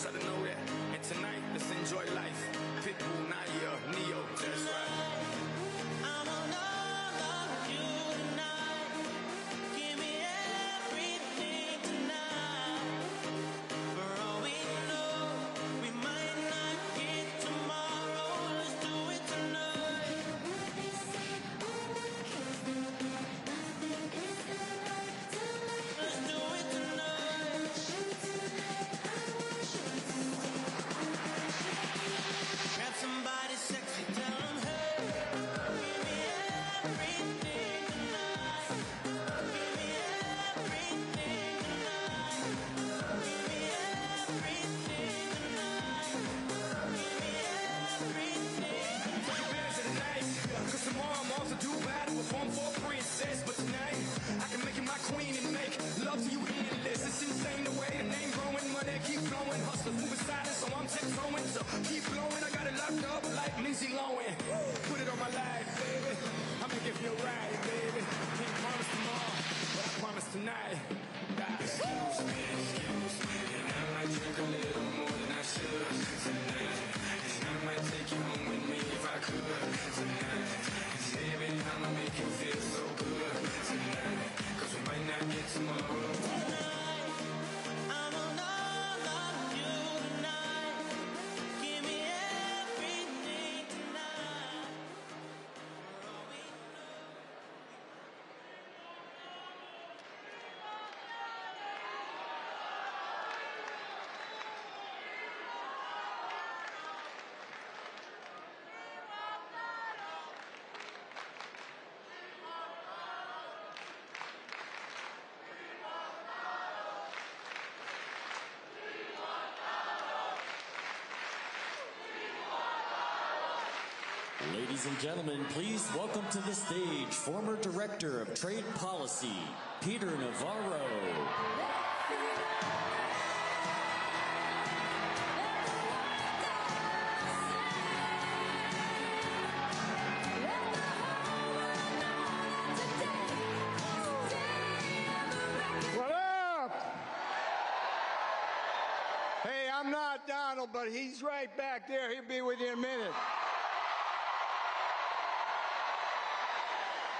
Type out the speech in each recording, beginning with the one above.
try to know that. And tonight, let's enjoy life. Pitbull, Naya, Neo, that's right. But tonight, I can make you my queen and make love to you endless. It's insane the way the name growing, money keep flowing. Hustlers moving silent, so I'm tiptoeing. So keep blowing, I got it locked up like Lindsay Lohan. Put it on my life, baby. I'ma give you a ride, baby. Can't promise tomorrow, but I promise tonight. Excuse me, and I might drink a little more than I should tonight. And I might take you home with me if I could tonight. Baby, I'ma make you feel so good tonight, 'cause we might not get tomorrow. Tonight, I'm on all of you tonight. Give me everything tonight. For all we Ladies and gentlemen, please welcome to the stage former Director of Trade Policy, Peter Navarro. What up? Hey, I'm not Donald, but he's right back there. He'll be with you in a minute.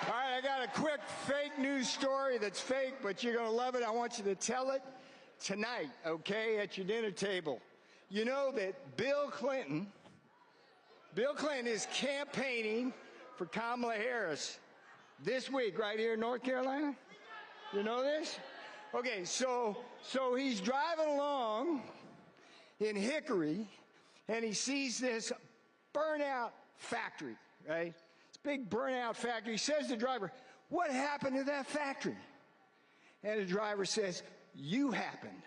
All right, I got a quick fake news story that's fake, but you're going to love it. I want you to tell it tonight, okay, at your dinner table. You know that Bill Clinton is campaigning for Kamala Harris this week right here in North Carolina. You know this? Okay, so he's driving along in Hickory, and he sees this burnout factory, right? Big burnout factory. He says to the driver, "What happened to that factory?" And the driver says, "You happened."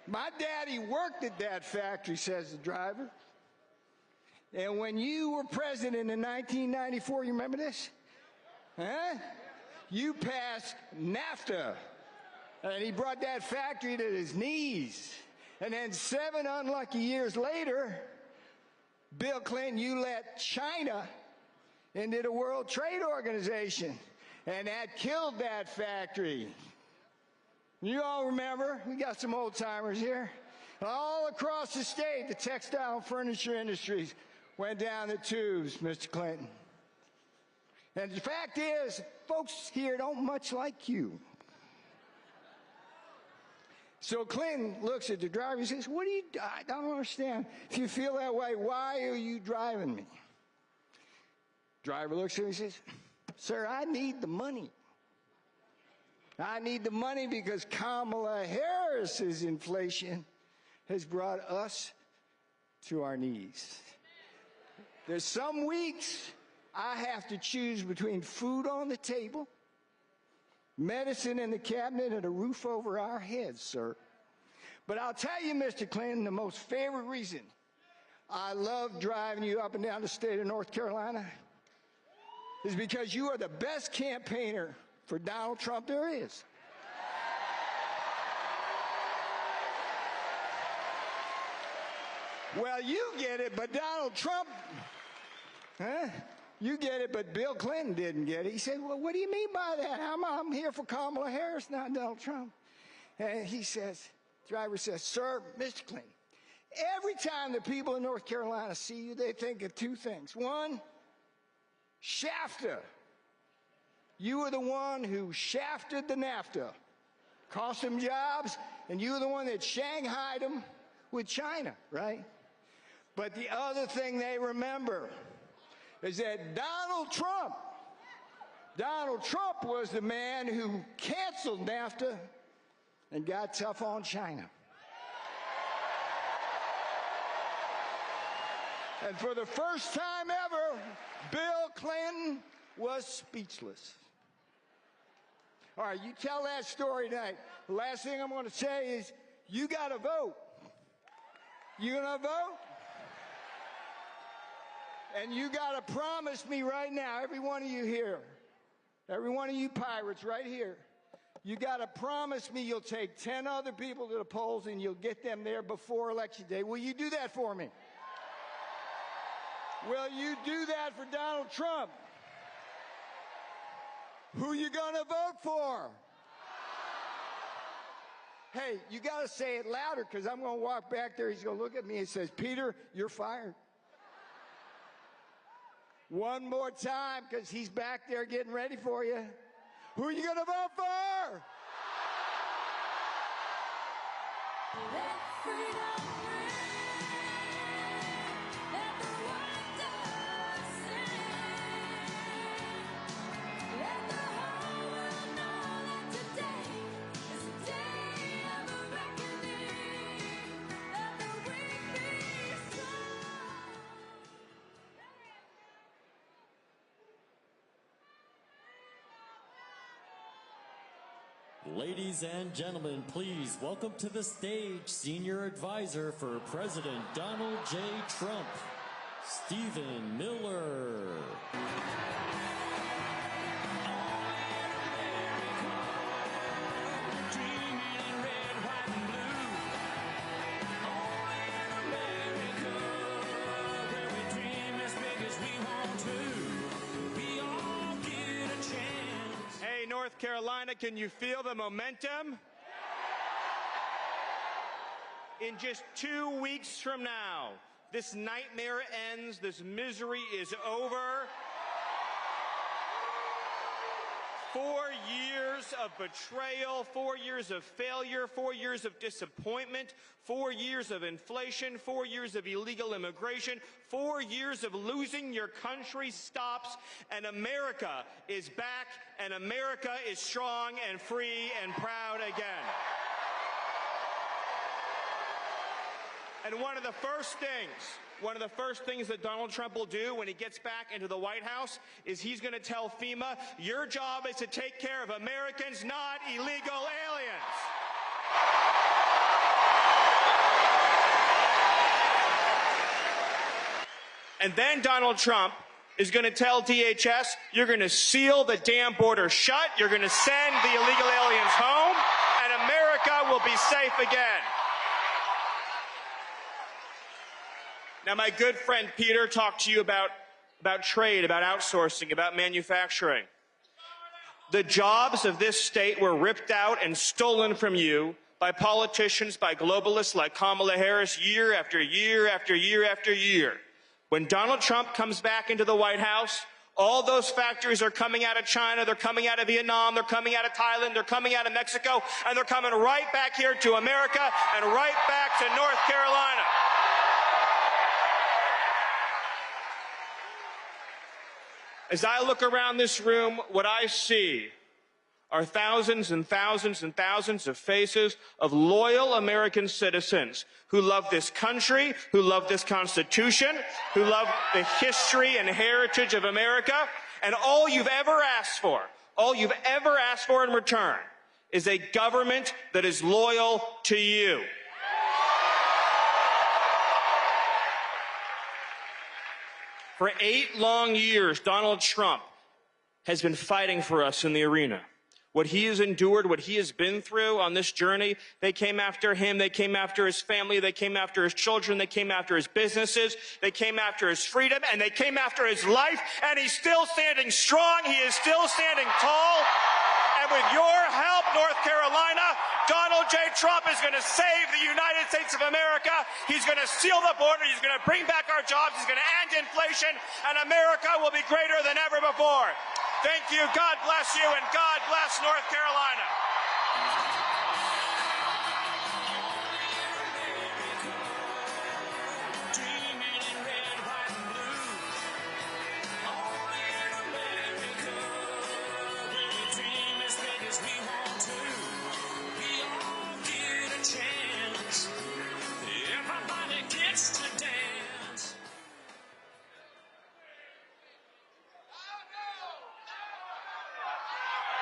"My daddy worked at that factory," says the driver. "And when you were president in 1994, you remember this? Huh? You passed NAFTA." And he brought that factory to his knees. And then 7 unlucky years later, Bill Clinton, you let China into the World Trade Organization, and that killed that factory. You all remember? We got some old timers here. All across the state, the textile and furniture industries went down the tubes, Mr. Clinton. And the fact is, folks here don't much like you. So Clinton looks at the driver and says, I don't understand. If you feel that way, why are you driving me? Driver looks at him and says, "Sir, I need the money. I need the money because Kamala Harris's inflation has brought us to our knees. There's some weeks I have to choose between food on the table, medicine in the cabinet, and a roof over our heads, sir. But I'll tell you, Mr. Clinton, the most favorite reason I love driving you up and down the state of North Carolina is because you are the best campaigner for Donald Trump there is." Well, you get it, but Donald Trump, you get it, but Bill Clinton didn't get it. He said, "Well, what do you mean by that? I'm here for Kamala Harris, not Donald Trump." And he says, driver says, sir, Mr. Clinton, every time the people in North Carolina see you, they think of two things. One, Shafta. You were the one who shafted the NAFTA, cost them jobs, and you were the one that shanghaied them with China, right? But the other thing they remember is that Donald Trump was the man who canceled NAFTA and got tough on China. And for the first time ever, Bill Clinton was speechless. All right, you tell that story tonight. The last thing I'm going to say is, you got to vote. You going to vote? And you got to promise me right now, every one of you here, every one of you pirates right here, you got to promise me you'll take 10 other people to the polls and you'll get them there before Election Day. Will you do that for me? Will you do that for Donald Trump? Who you gonna vote for? Hey, you gotta say it louder, because I'm gonna walk back there. He's gonna look at me and says, Peter, you're fired. One more time, because he's back there getting ready for you. Who you gonna vote for? Let freedom ring. Let the wonders sing. Let the whole world know that today is a day of a reckoning. Let the weak be strong. Ladies and gentlemen, please welcome to the stage Senior Advisor for President Donald J. Trump, Stephen Miller. North Carolina, can you feel the momentum? In just 2 weeks from now, this nightmare ends, this misery is over. 4 years of betrayal, 4 years of failure, 4 years of disappointment, 4 years of inflation, 4 years of illegal immigration, 4 years of losing your country stops, and America is back, and America is strong and free and proud again. And one of the first things that Donald Trump will do when he gets back into the White House is he's going to tell FEMA, your job is to take care of Americans, not illegal aliens. And then Donald Trump is going to tell DHS, you're going to seal the damn border shut, you're going to send the illegal aliens home, and America will be safe again. Now, my good friend Peter talked to you about trade, about outsourcing, about manufacturing. The jobs of this state were ripped out and stolen from you by politicians, by globalists like Kamala Harris, year after year after year after year. When Donald Trump comes back into the White House, all those factories are coming out of China, they're coming out of Vietnam, they're coming out of Thailand, they're coming out of Mexico, and they're coming right back here to America and right back to North Carolina. As I look around this room, what I see are thousands and thousands and thousands of faces of loyal American citizens who love this country, who love this Constitution, who love the history and heritage of America, and all you've ever asked for in return is a government that is loyal to you. For 8 long years, Donald Trump has been fighting for us in the arena. What he has endured, what he has been through on this journey, they came after him, they came after his family, they came after his children, they came after his businesses, they came after his freedom, and they came after his life, and he's still standing strong, he is still standing tall, And with your help, North Carolina, Donald J. Trump is going to save the United States of America. He's going to seal the border. He's going to bring back our jobs. He's going to end inflation. And America will be greater than ever before. Thank you. God bless you. And God bless North Carolina.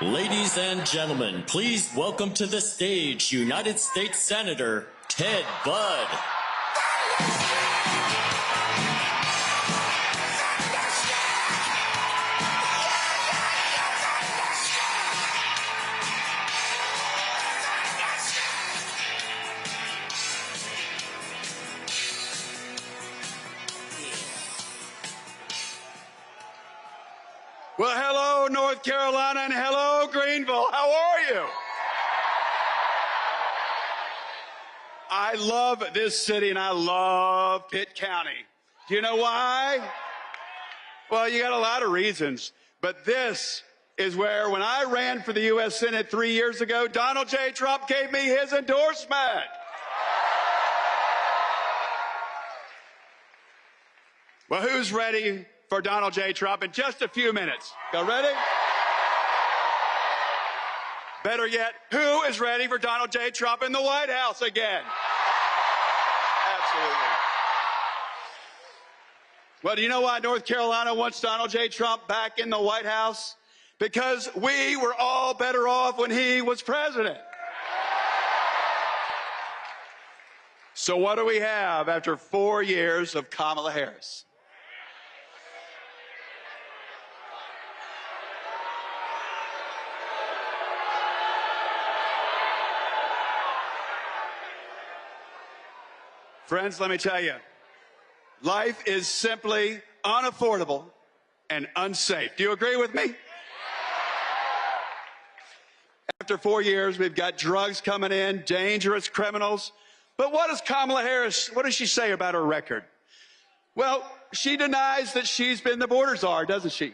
Ladies and gentlemen, please welcome to the stage United States Senator Ted Budd. Well, hello, North Carolina, and hello, Greenville. How are you? I love this city, and I love Pitt County. Do you know why? Well, you got a lot of reasons, but this is where, when I ran for the U.S. Senate 3 years ago, Donald J. Trump gave me his endorsement. Well, who's ready for Donald J. Trump in just a few minutes? Y'all ready? Better yet, who is ready for Donald J. Trump in the White House again? Absolutely. Well, do you know why North Carolina wants Donald J. Trump back in the White House? Because we were all better off when he was president. So what do we have after 4 years of Kamala Harris? Friends, let me tell you, life is simply unaffordable and unsafe. Do you agree with me? After 4 years, we've got drugs coming in, dangerous criminals. But what does Kamala Harris, what does she say about her record? Well, she denies that she's been the border czar, doesn't she?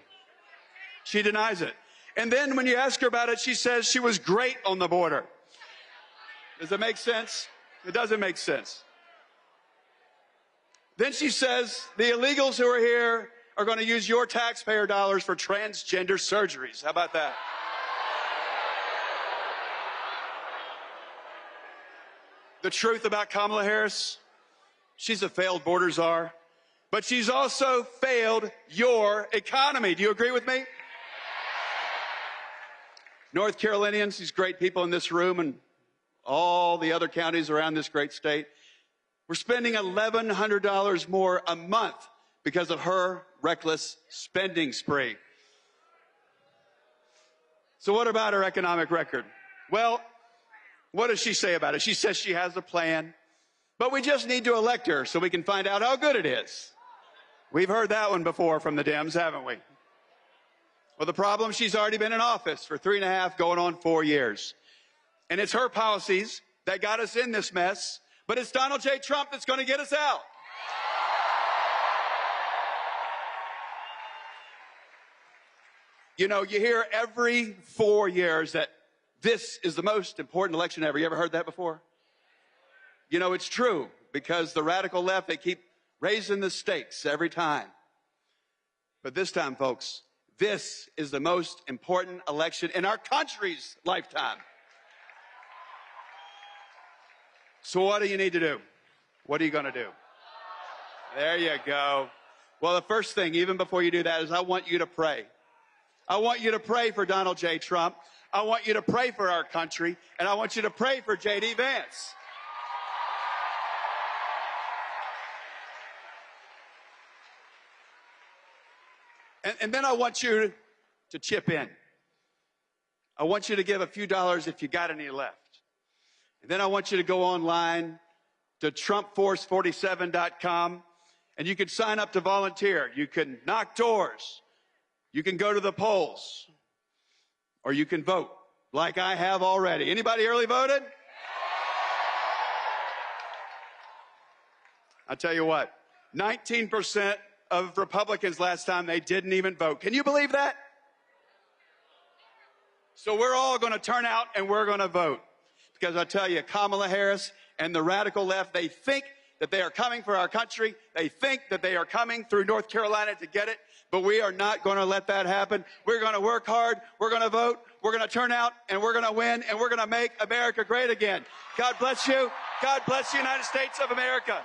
She denies it. And then when you ask her about it, she says she was great on the border. Does it make sense? It doesn't make sense. Then she says the illegals who are here are going to use your taxpayer dollars for transgender surgeries. How about that? The truth about Kamala Harris, she's a failed border czar, but she's also failed your economy. Do you agree with me? North Carolinians, these great people in this room and all the other counties around this great state, we're spending $1,100 more a month because of her reckless spending spree. So what about her economic record? Well, what does she say about it? She says she has a plan, but we just need to elect her so we can find out how good it is. We've heard that one before from the Dems, haven't we? Well, the problem, she's already been in office for 3.5, going on 4 years. And it's her policies that got us in this mess, but it's Donald J. Trump that's going to get us out. You know, you hear every 4 years that this is the most important election ever. You ever heard that before? You know, it's true, because the radical left, they keep raising the stakes every time. But this time, folks, this is the most important election in our country's lifetime. So what do you need to do? What are you going to do? There you go. Well, the first thing, even before you do that, is I want you to pray. I want you to pray for Donald J. Trump. I want you to pray for our country, and I want you to pray for J.D. Vance. And then I want you to chip in. I want you to give a few dollars if you got any left. And then I want you to go online to TrumpForce47.com, and you can sign up to volunteer. You can knock doors. You can go to the polls. Or you can vote. like I have already. Anybody early voted? I'll tell you what, 19% of Republicans last time, they didn't even vote. Can you believe that? So we're all going to turn out and we're going to vote. Because I tell you, Kamala Harris and the radical left, they think that they are coming for our country. They think that they are coming through North Carolina to get it. But we are not going to let that happen. We're going to work hard. We're going to vote. We're going to turn out and we're going to win and we're going to make America great again. God bless you. God bless the United States of America.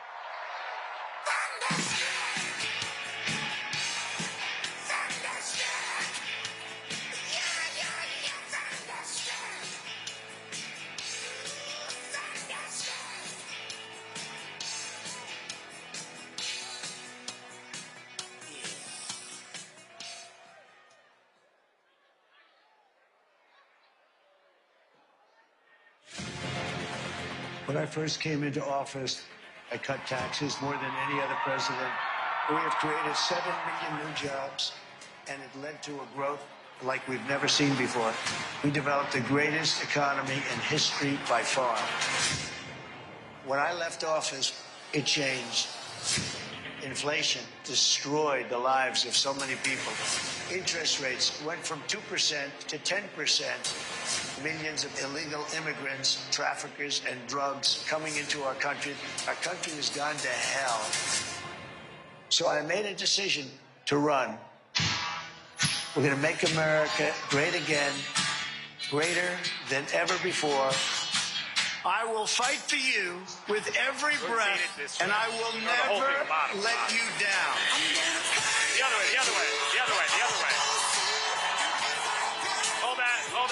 When I first came into office, I cut taxes more than any other president. We have created 7 million new jobs, and it led to a growth like we've never seen before. We developed the greatest economy in history by far. When I left office, it changed. Inflation destroyed the lives of so many people. Interest rates went from 2% to 10%. Millions of illegal immigrants, traffickers, and drugs coming into our country. Our country has gone to hell. So I made a decision to run. We're going to make America great again, greater than ever before. I will fight for you with every breath, and I will never let you down. The other way, the other way, the other way, the other way. Hold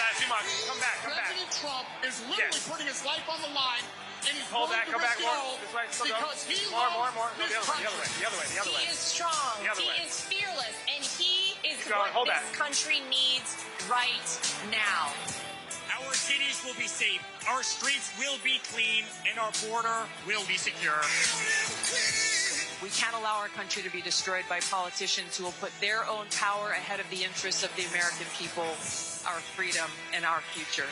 that, too much. Come back, come back. President Trump is literally putting his life on the line, and he's Hold willing back, to go back risk it more. all This way, still go. because he More. loves No, this the other way, the other way, the other way, the other way. He is strong. The other way. He is fearless, and he is Keep going, hold what this back. country needs right now. Our cities will be safe, our streets will be clean, and our border will be secure. We can't allow our country to be destroyed by politicians who will put their own power ahead of the interests of the American people, our freedom, and our future.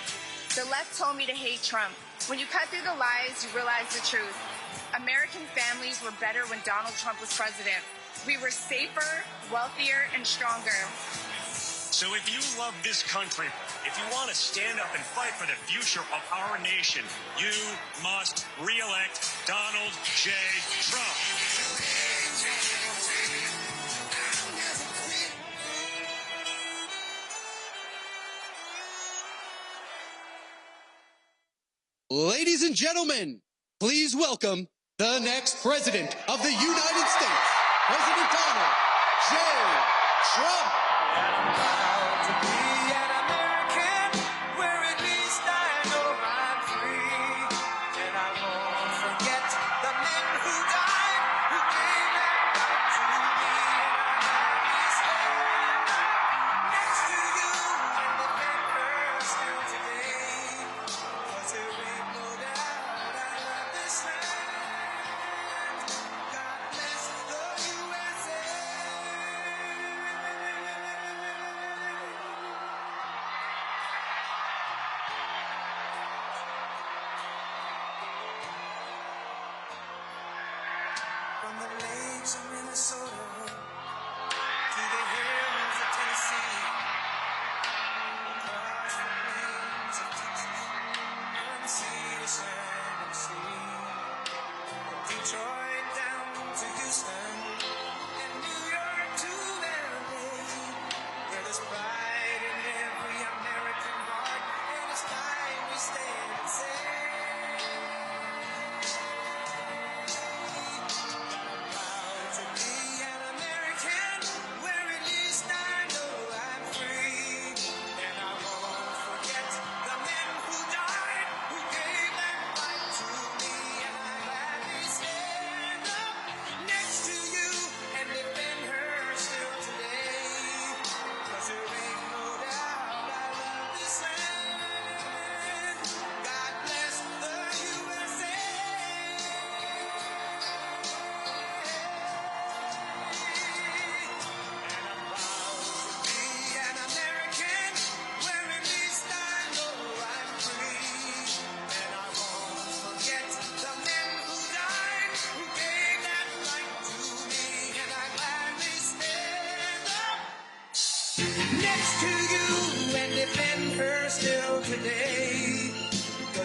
The left told me to hate Trump. When you cut through the lies, you realize the truth. American families were better when Donald Trump was president. We were safer, wealthier, and stronger. So if you love this country, if you want to stand up and fight for the future of our nation, you must re-elect Donald J. Trump. Ladies and gentlemen, please welcome the next president of the United States, President Donald J. Trump.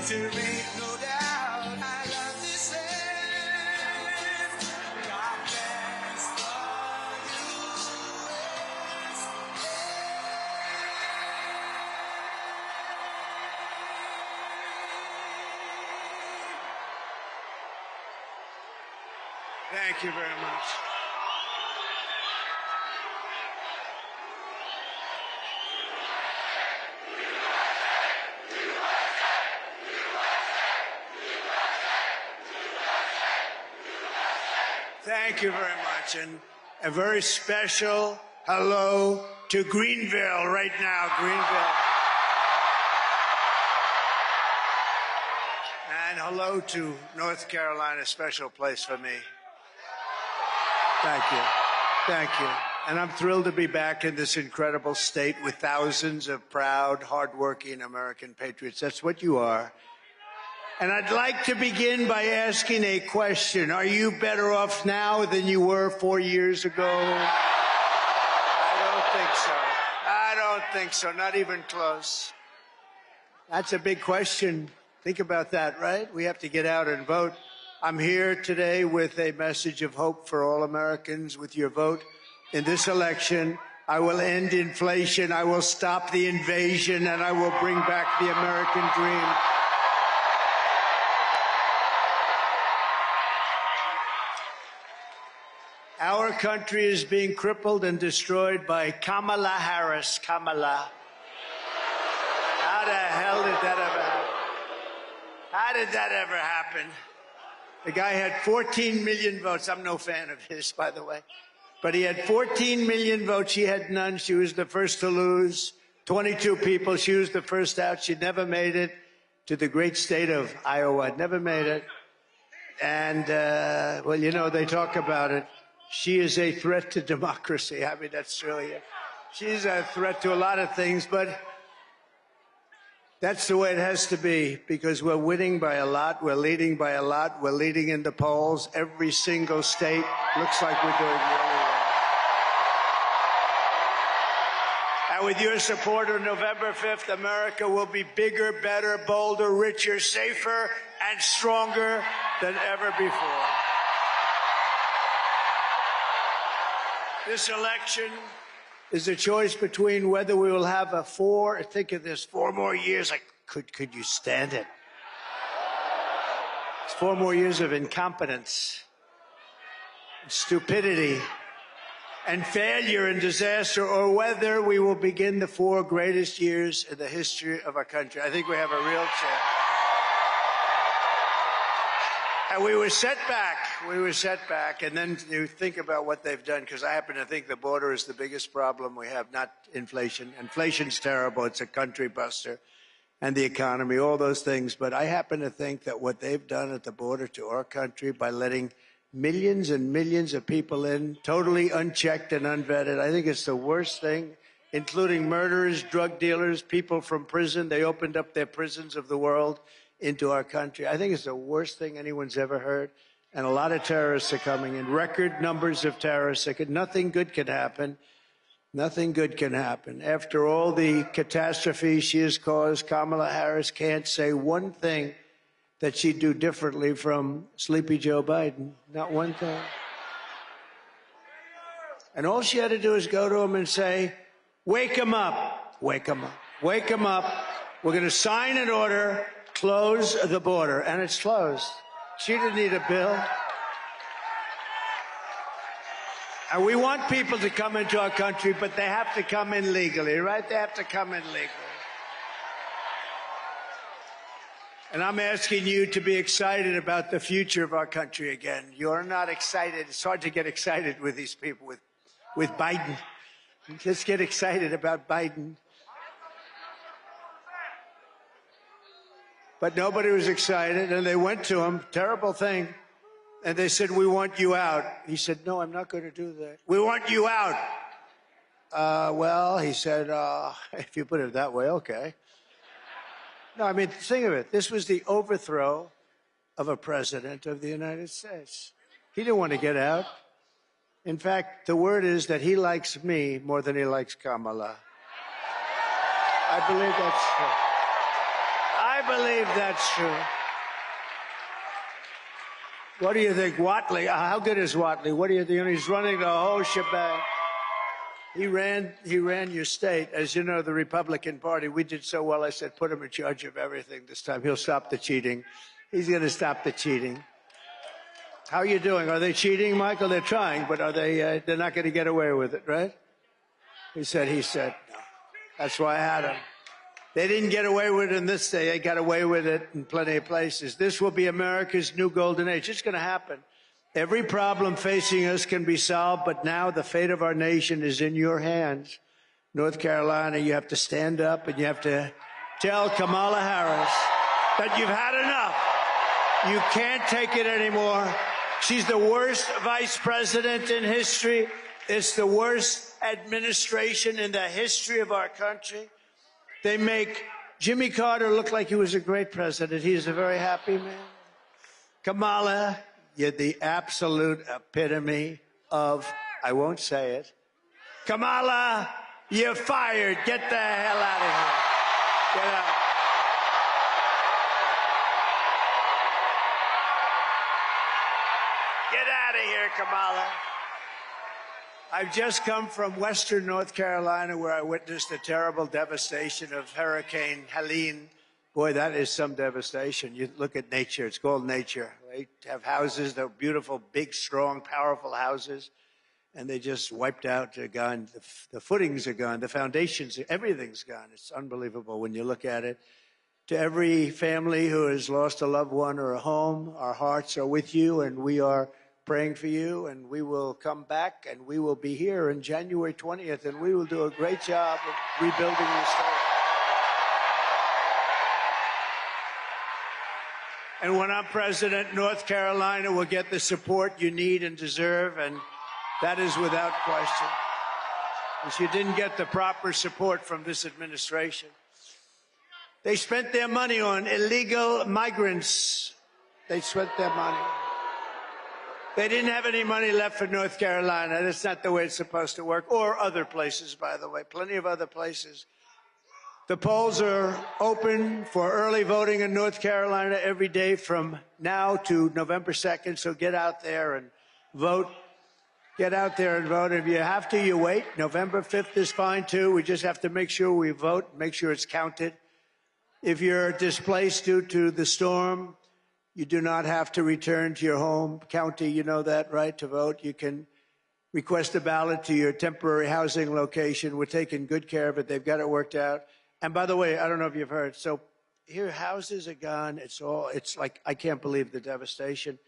There ain't no doubt I love this land. God bless the USA. Thank you very much. Thank you very much. And a very special hello to Greenville right now, Greenville. And hello to North Carolina, a special place for me. Thank you. Thank you. And I'm thrilled to be back in this incredible state with thousands of proud, hardworking American patriots. That's what you are. And I'd like to begin by asking a question. Are you better off now than you were 4 years ago? I don't think so. I don't think so. Not even close. That's a big question. Think about that, right? We have to get out and vote. I'm here today with a message of hope for all Americans. With your vote in this election, I will end inflation, I will stop the invasion, and I will bring back the American dream. Our country is being crippled and destroyed by Kamala Harris. Kamala. How the hell did that ever happen? How did that ever happen? The guy had 14 million votes. I'm no fan of his, by the way. But he had 14 million votes. She had none. She was the first to lose. 22 people. She was the first out. She never made it to the great state of Iowa. Never made it. And, well, you know, they talk about it. She is a threat to democracy. I mean, that's really it. She's a threat to a lot of things, but that's the way it has to be, because we're winning by a lot. We're leading by a lot. We're leading in the polls. Every single state looks like we're doing really well. And with your support on November 5th, America will be bigger, better, bolder, richer, safer, and stronger than ever before. This election is a choice between whether we will have think of this, 4 more years. Like, could you stand it? It's 4 more years of incompetence, and stupidity, and failure and disaster, or whether we will begin the 4 greatest years in the history of our country. I think we have a real chance. And we were set back. We were set back. And then you think about what they've done, because I happen to think the border is the biggest problem we have, not inflation. Inflation's terrible. It's a country buster. And the economy, all those things. But I happen to think that what they've done at the border to our country by letting millions and millions of people in, totally unchecked and unvetted, I think it's the worst thing, including murderers, drug dealers, people from prison. They opened up their prisons of the world into our country. I think it's the worst thing anyone's ever heard. And a lot of terrorists are coming in, record numbers of terrorists. Nothing good can happen. Nothing good can happen. After all the catastrophe she has caused, Kamala Harris can't say one thing that she'd do differently from Sleepy Joe Biden. Not one thing. And all she had to do is go to him and say, wake him up, wake him up, wake him up. We're going to sign an order, close the border. And it's closed. She didn't need a bill. And we want people to come into our country, but they have to come in legally, right? They have to come in legally. And I'm asking you to be excited about the future of our country again. You're not excited. It's hard to get excited with these people, with Biden. Just get excited about Biden. But nobody was excited, and they went to him, terrible thing, and they said, we want you out. He said, no, I'm not going to do that. We want you out. Well, he said, if you put it that way, okay. No, I mean, think of it. This was the overthrow of a president of the United States. He didn't want to get out. In fact, the word is that he likes me more than he likes Kamala. I believe that's true. I I believe that's true. What do you think, Watley? How good is Watley? What do you think? He's running the whole shebang. He ran your state. As you know, the Republican Party, we did so well, I said, put him in charge of everything this time. He'll stop the cheating. He's going to stop the cheating. How are you doing? Are they cheating, Michael? They're trying, but are they? They're not going to get away with it, right? He said. No. That's why I had him. They didn't get away with it in this state. They got away with it in plenty of places. This will be America's new golden age. It's going to happen. Every problem facing us can be solved, but now the fate of our nation is in your hands. North Carolina, you have to stand up and you have to tell Kamala Harris that you've had enough. You can't take it anymore. She's the worst vice president in history. It's the worst administration in the history of our country. They make Jimmy Carter look like he was a great president. He's a very happy man. Kamala, you're the absolute epitome of, I won't say it. Kamala, you're fired. Get the hell out of here. Get out. Get out of here, Kamala. I've just come from western North Carolina where I witnessed the terrible devastation of Hurricane Helene. Boy, that is some devastation. You look at nature. It's called nature. They have houses. They're beautiful, big, strong, powerful houses. And they just wiped out. They're gone. The footings are gone. The foundations, everything's gone. It's unbelievable when you look at it. To every family who has lost a loved one or a home, our hearts are with you, and we are praying for you, and we will come back, and we will be here on January 20th, and we will do a great job of rebuilding the state. And when I'm president, North Carolina will get the support you need and deserve, and that is without question. Because you didn't get the proper support from this administration. They spent their money on illegal migrants. They spent their money. They didn't have any money left for North Carolina. That's not the way it's supposed to work. Or other places, by the way. Plenty of other places. The polls are open for early voting in North Carolina every day from now to November 2nd. So get out there and vote. Get out there and vote. If you have to, you wait. November 5th is fine, too. We just have to make sure we vote, make sure it's counted. If you're displaced due to the storm, you do not have to return to your home county. You know that, right, to vote. You can request a ballot to your temporary housing location. We're taking good care of it. They've got it worked out. And by the way, I don't know if you've heard. So here, houses are gone. It's like, I can't believe the devastation.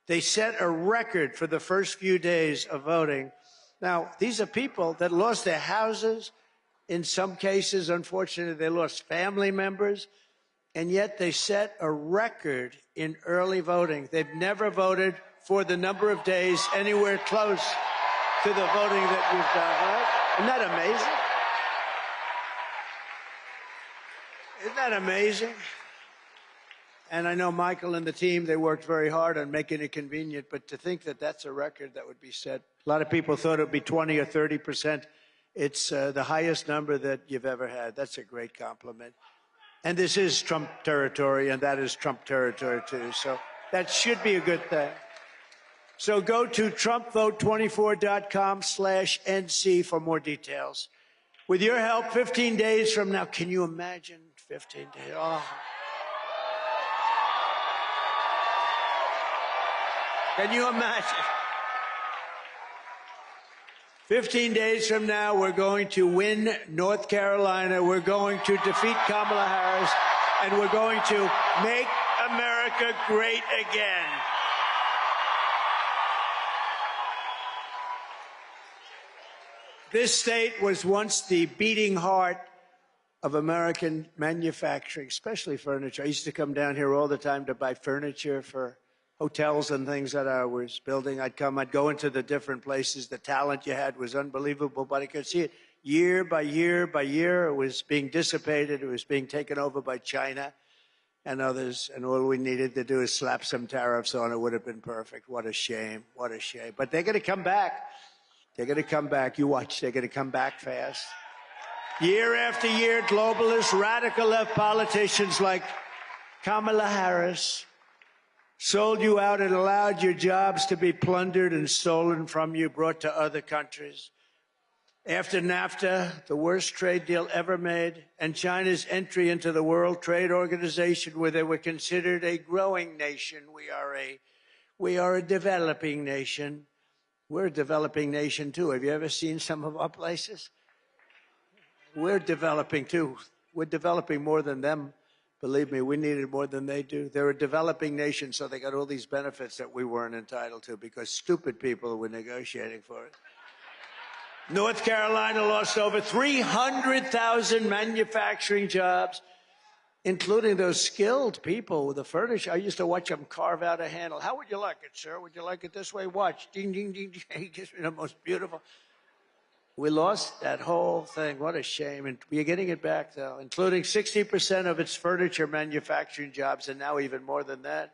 They set a record for the first few days of voting. Now, these are people that lost their houses. In some cases, unfortunately, they lost family members. And yet they set a record in early voting. They've never voted for the number of days anywhere close to the voting that we've done, right? Isn't that amazing? Isn't that amazing? And I know Michael and the team, they worked very hard on making it convenient, but to think that that's a record that would be set. A lot of people thought it would be 20 or 30%. It's the highest number that you've ever had. That's a great compliment. And this is Trump territory, and that is Trump territory, too. So that should be a good thing. So go to TrumpVote24.com/NC for more details. With your help, 15 days from now, can you imagine 15 days? Oh. Can you imagine? 15 days from now, we're going to win North Carolina. We're going to defeat Kamala Harris, and we're going to make America great again. This state was once the beating heart of American manufacturing, especially furniture. I used to come down here all the time to buy furniture for hotels and things that I was building. I'd go into the different places. The talent you had was unbelievable, but I could see it year by year by year. It was being dissipated. It was being taken over by China and others, and all we needed to do is slap some tariffs on it. Would have been perfect. What a shame. What a shame. But they're going to come back. They're going to come back. You watch. They're going to come back fast. Year after year, globalist, radical left politicians like Kamala Harris sold you out and allowed your jobs to be plundered and stolen from you, brought to other countries. After NAFTA, the worst trade deal ever made, and China's entry into the World Trade Organization, where they were considered a growing nation, we are a developing nation. We're a developing nation, too. Have you ever seen some of our places? We're developing, too. We're developing more than them. Believe me, we need it more than they do. They're a developing nation, so they got all these benefits that we weren't entitled to because stupid people were negotiating for it. North Carolina lost over 300,000 manufacturing jobs, including those skilled people with the furniture. I used to watch them carve out a handle. How would you like it, sir? Would you like it this way? Watch. Ding, ding, ding, ding. Gives me the most beautiful. We lost that whole thing. What a shame. And we're getting it back, though, including 60% of its furniture manufacturing jobs, and now even more than that.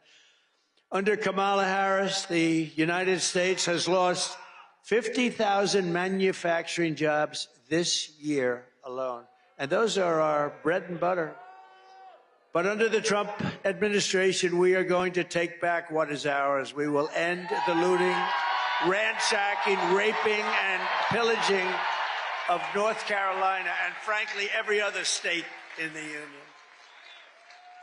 Under Kamala Harris, the United States has lost 50,000 manufacturing jobs this year alone. And those are our bread and butter. But under the Trump administration, we are going to take back what is ours. We will end the looting, ransacking, raping, and pillaging of North Carolina and, frankly, every other state in the Union.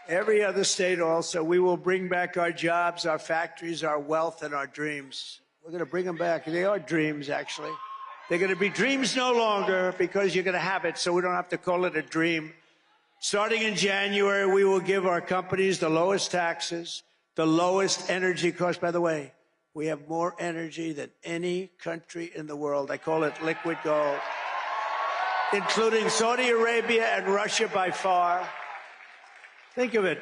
Every other state also. We will bring back our jobs, our factories, our wealth, and our dreams. We're going to bring them back. They are dreams, actually. They're going to be dreams no longer because you're going to have it, so we don't have to call it a dream. Starting in January, we will give our companies the lowest taxes, the lowest energy costs. By the way, we have more energy than any country in the world. I call it liquid gold, including Saudi Arabia and Russia by far. Think of it.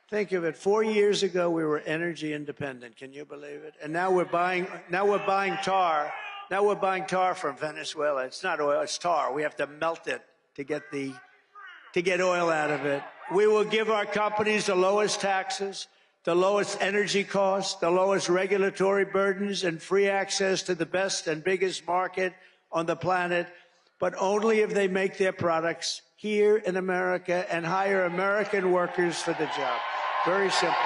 Think of it. 4 years ago, we were energy independent. Can you believe it? And now we're buying tar. Now we're buying tar from Venezuela. It's not oil, it's tar. We have to melt it to get oil out of it. We will give our companies the lowest taxes, the lowest energy costs, the lowest regulatory burdens, and free access to the best and biggest market on the planet, but only if they make their products here in America and hire American workers for the job. Very simple.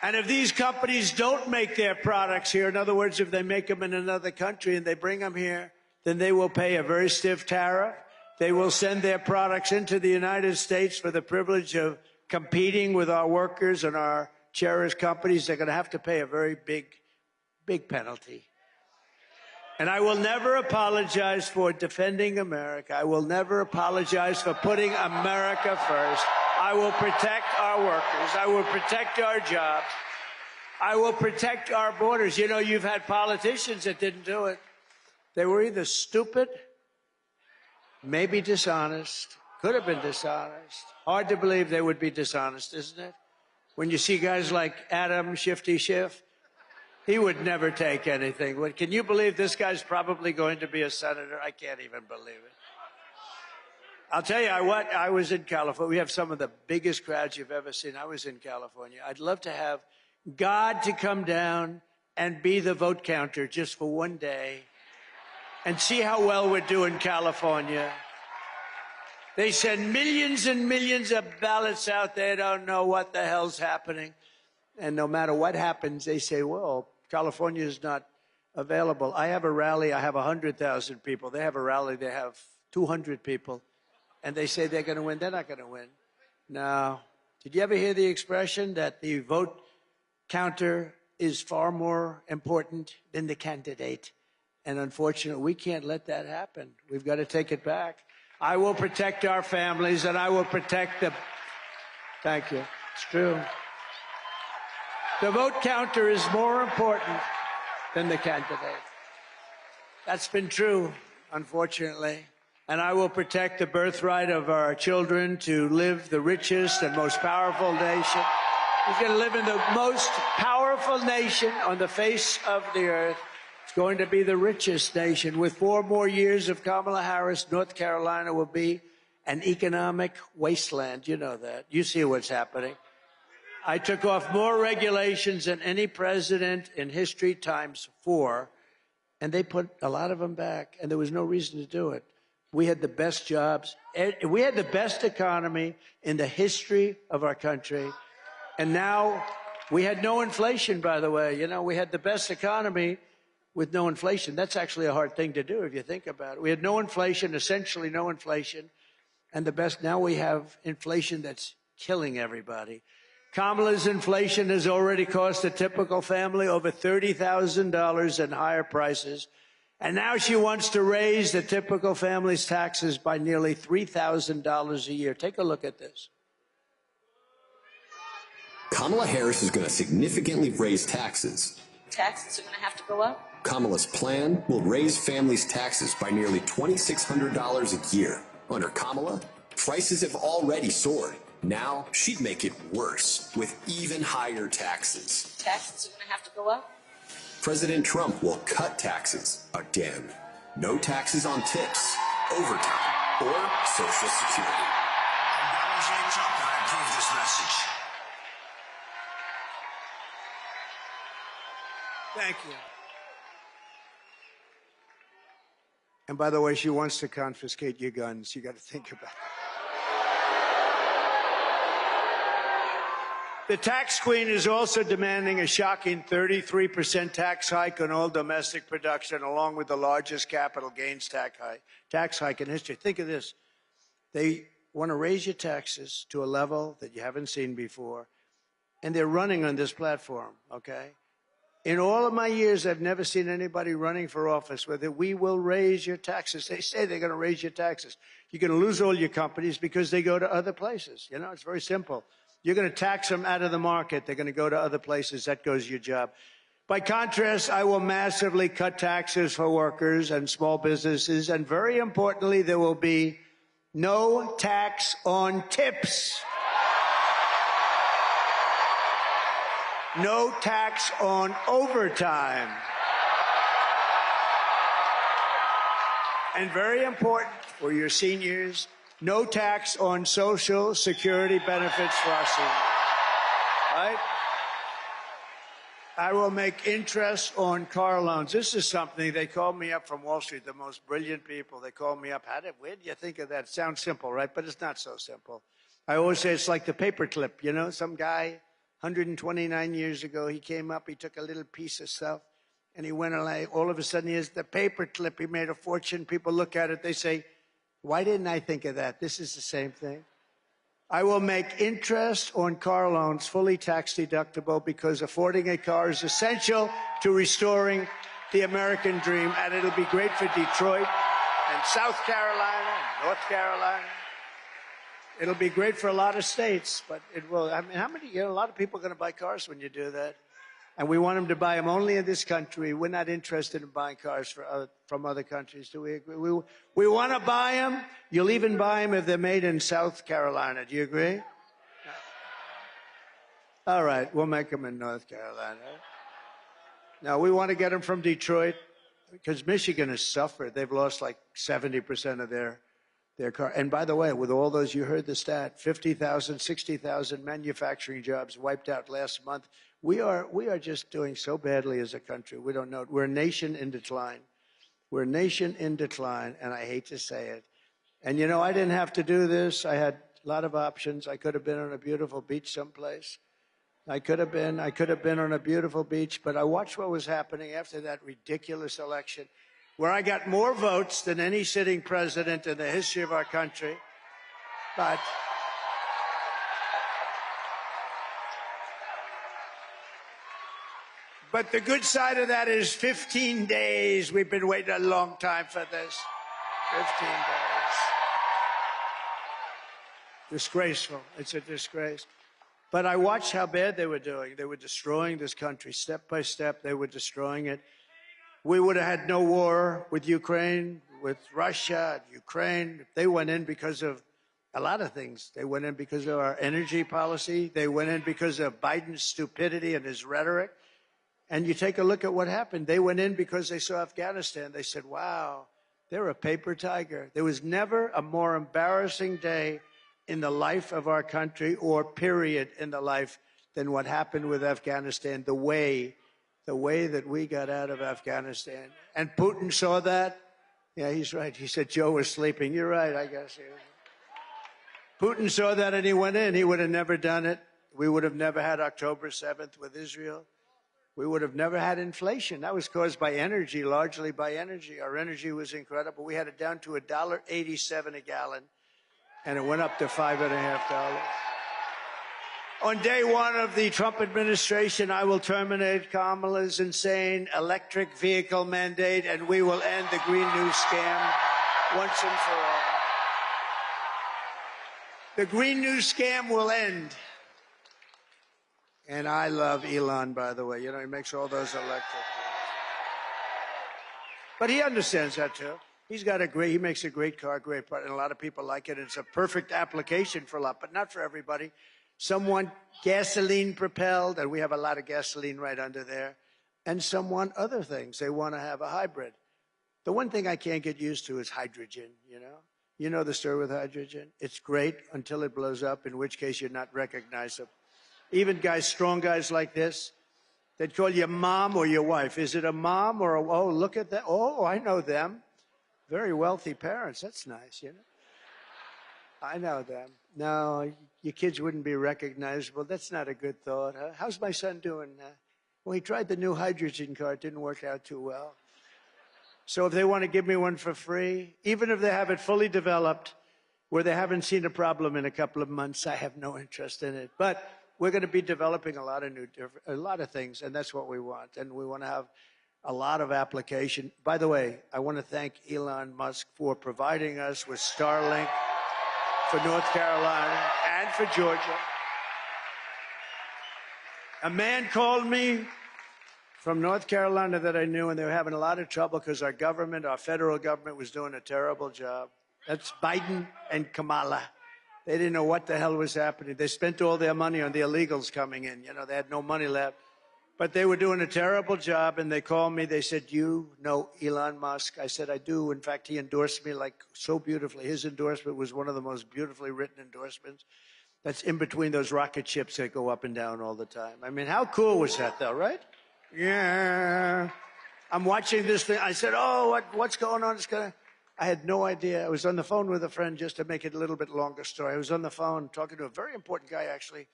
And if these companies don't make their products here, in other words, if they make them in another country and they bring them here, then they will pay a very stiff tariff. They will send their products into the United States for the privilege of competing with our workers and our cherished companies. They're going to have to pay a very big penalty. And I will never apologize for defending America. I will never apologize for putting America first. I will protect our workers. I will protect our jobs. I will protect our borders. You know, you've had politicians that didn't do it. They were either stupid, maybe dishonest, could have been dishonest. Hard to believe they would be dishonest, isn't it? When you see guys like Adam Shifty Schiff, he would never take anything. Can you believe this guy's probably going to be a senator? I can't even believe it. I'll tell you what, I was in California. We have some of the biggest crowds you've ever seen. I was in California. I'd love to have God to come down and be the vote counter just for one day and see how well we're doing, California. They send millions and millions of ballots out. They don't know what the hell's happening. And no matter what happens, they say, well, California is not available. I have a rally. I have 100,000 people. They have a rally. They have 200 people. And they say they're going to win. They're not going to win. No. Did you ever hear the expression that the vote counter is far more important than the candidate? And unfortunately, we can't let that happen. We've got to take it back. I will protect our families, and I will protect the... Thank you. It's true. The vote counter is more important than the candidate. That's been true, unfortunately. And I will protect the birthright of our children to live the richest and most powerful nation. He's going to live in the most powerful nation on the face of the earth. It's going to be the richest nation. With 4 more years of Kamala Harris, North Carolina will be an economic wasteland. You know that. You see what's happening. I took off more regulations than any president in history times 4, and they put a lot of them back, and there was no reason to do it. We had the best jobs. We had the best economy in the history of our country. And now we had no inflation, by the way. You know, we had the best economy with no inflation. That's actually a hard thing to do if you think about it. We had no inflation, essentially no inflation. And the best, now we have inflation that's killing everybody. Kamala's inflation has already cost a typical family over $30,000 in higher prices. And now she wants to raise the typical family's taxes by nearly $3,000 a year. Take a look at this. Kamala Harris is going to significantly raise taxes. Taxes are going to have to go up. Kamala's plan will raise families' taxes by nearly $2,600 a year. Under Kamala, prices have already soared. Now she'd make it worse with even higher taxes. Taxes are going to have to go up. President Trump will cut taxes again. No taxes on tips, overtime, or Social Security. I'm Donald J. Trump, and I approve this message. Thank you. And by the way, she wants to confiscate your guns. You got to think about that. The tax queen is also demanding a shocking 33% tax hike on all domestic production, along with the largest capital gains tax hike in history. Think of this. They want to raise your taxes to a level that you haven't seen before, and they're running on this platform, okay? In all of my years, I've never seen anybody running for office where we will raise your taxes. They say they're going to raise your taxes. You're going to lose all your companies because they go to other places. You know, it's very simple. You're going to tax them out of the market. They're going to go to other places. That goes your job. By contrast, I will massively cut taxes for workers and small businesses. And very importantly, there will be no tax on tips. No tax on overtime. And very important for your seniors, no tax on Social Security benefits for our seniors. Right? I will make interest on car loans. This is something, they called me up from Wall Street, the most brilliant people. They called me up. Where did you think of that? It sounds simple, right? But it's not so simple. I always say it's like the paperclip, you know, some guy 129 years ago, he came up, he took a little piece of stuff, and he went away. All of a sudden, he has the paper clip. He made a fortune. People look at it. They say, why didn't I think of that? This is the same thing. I will make interest on car loans fully tax deductible because affording a car is essential to restoring the American dream, and it'll be great for Detroit and South Carolina and North Carolina. It'll be great for a lot of states, but it will. I mean, a lot of people are going to buy cars when you do that. And we want them to buy them only in this country. We're not interested in buying cars from other countries. Do we agree? We want to buy them. You'll even buy them if they're made in South Carolina. Do you agree? All right, we'll make them in North Carolina. Now, we want to get them from Detroit because Michigan has suffered. They've lost like 70% of their car. And by the way, with all those, you heard the stat, 50,000, 60,000 manufacturing jobs wiped out last month. We are just doing so badly as a country. We don't know it. We're a nation in decline. We're a nation in decline, and I hate to say it. And you know, I didn't have to do this. I had a lot of options. I could have been on a beautiful beach someplace. I could have been on a beautiful beach, but I watched what was happening after that ridiculous election, where I got more votes than any sitting president in the history of our country. But the good side of that is 15 days. We've been waiting a long time for this. 15 days. Disgraceful. It's a disgrace. But I watched how bad they were doing. They were destroying this country step by step. They were destroying it. We would have had no war with Ukraine, with Russia, Ukraine. They went in because of a lot of things. They went in because of our energy policy. They went in because of Biden's stupidity and his rhetoric. And you take a look at what happened. They went in because they saw Afghanistan. They said, wow, they're a paper tiger. There was never a more embarrassing day in the life of our country or period in the life than what happened with Afghanistan, the way that we got out of Afghanistan. And Putin saw that, Yeah, he's right. He said Joe was sleeping. You're right, I guess. Putin saw that and he went in. He would have never done it. We would have never had October 7th with Israel. We would have never had inflation. That was caused by energy, largely by energy. Our energy was incredible. We had it down to $1.87 a gallon, and it went up to $5.50. On day one of the Trump administration, I will terminate Kamala's insane electric vehicle mandate, and we will end the Green New scam once and for all. The Green New scam will end. And I love Elon, by the way. You know, he makes all those electric cars. But he understands that, too. He makes a great car, great product, and a lot of people like it. It's a perfect application for a lot, but not for everybody. Some want gasoline propelled, and we have a lot of gasoline right under there. And some want other things. They want to have a hybrid. The one thing I can't get used to is hydrogen, you know? You know the story with hydrogen? It's great until it blows up, in which case you're not recognizable. Even guys, strong guys like this, they'd call you mom or your wife. Is it a mom or oh, look at that. Oh, I know them. Very wealthy parents. That's nice, you know? I know them. No, your kids wouldn't be recognizable. That's not a good thought. Huh? How's my son doing? Well, he tried the new hydrogen car. It didn't work out too well. So if they want to give me one for free, even if they have it fully developed, where they haven't seen a problem in a couple of months, I have no interest in it. But we're going to be developing a lot of things, and that's what we want. And we want to have a lot of application. By the way, I want to thank Elon Musk for providing us with Starlink for North Carolina and for Georgia. A man called me from North Carolina that I knew, and they were having a lot of trouble because our government, our federal government, was doing a terrible job. That's Biden and Kamala. They didn't know what the hell was happening. They spent all their money on the illegals coming in. You know, they had no money left. But they were doing a terrible job, and they called me. They said, you know Elon Musk? I said, I do. In fact, he endorsed me like so beautifully. His endorsement was one of the most beautifully written endorsements. That's in between those rocket ships that go up and down all the time. I mean, how cool was that, though, right? Yeah. I'm watching this thing. I said, oh, what's going on? I had no idea. I was on the phone with a friend, just to make it a little bit longer story. I was on the phone talking to a very important guy, actually,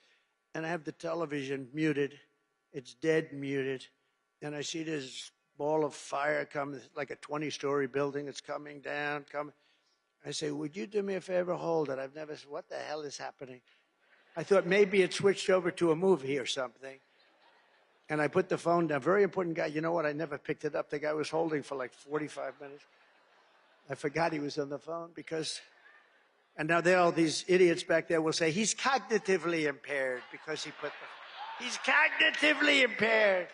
and I have the television muted. It's dead muted. And I see this ball of fire come, like a 20-story building. It's coming down, coming. I say, would you do me a favor? Hold it. I've never, what the hell is happening? I thought maybe it switched over to a movie or something. And I put the phone down. Very important guy. You know what? I never picked it up. The guy was holding for like 45 minutes. I forgot he was on the phone because, and now there are all these idiots back there will say, he's cognitively impaired because he's cognitively impaired.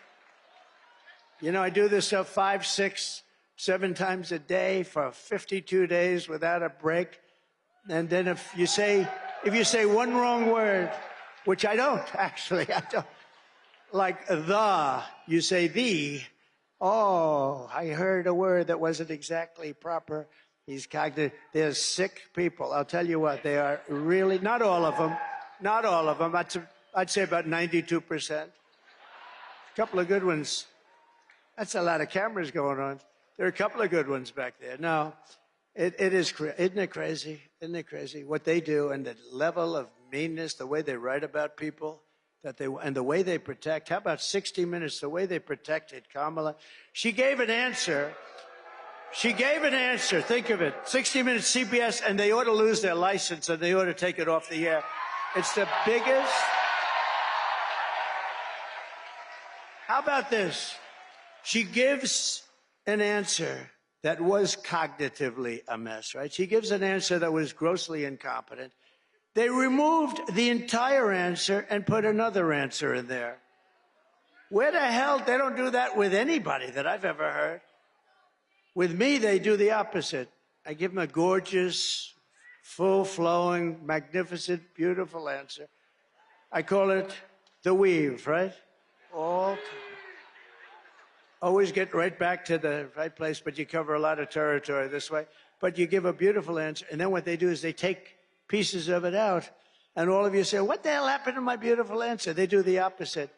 You know, I do this 5, 6, 7 times a day for 52 days without a break. And then if you say one wrong word, which I don't, actually, I don't, like the, you say the, oh, I heard a word that wasn't exactly proper. He's cognitive. They're sick people. I'll tell you what, they are really, not all of them. I'd say about 92%. A couple of good ones. That's a lot of cameras going on. There are a couple of good ones back there. No, it is, isn't it crazy? Isn't it crazy what they do and the level of meanness, the way they write about people, and the way they protect. How about 60 Minutes, the way they protected Kamala? She gave an answer. Think of it. 60 Minutes, CBS, and they ought to lose their license and they ought to take it off the air. It's the biggest. How about this? She gives an answer that was cognitively a mess, right? She gives an answer that was grossly incompetent. They removed the entire answer and put another answer in there. Where the hell? They don't do that with anybody that I've ever heard. With me, they do the opposite. I give them a gorgeous, full-flowing, magnificent, beautiful answer. I call it the weave, right? Always get right back to the right place, but you cover a lot of territory this way. But you give a beautiful answer, and then what they do is they take pieces of it out, and all of you say, what the hell happened to my beautiful answer? They do the opposite.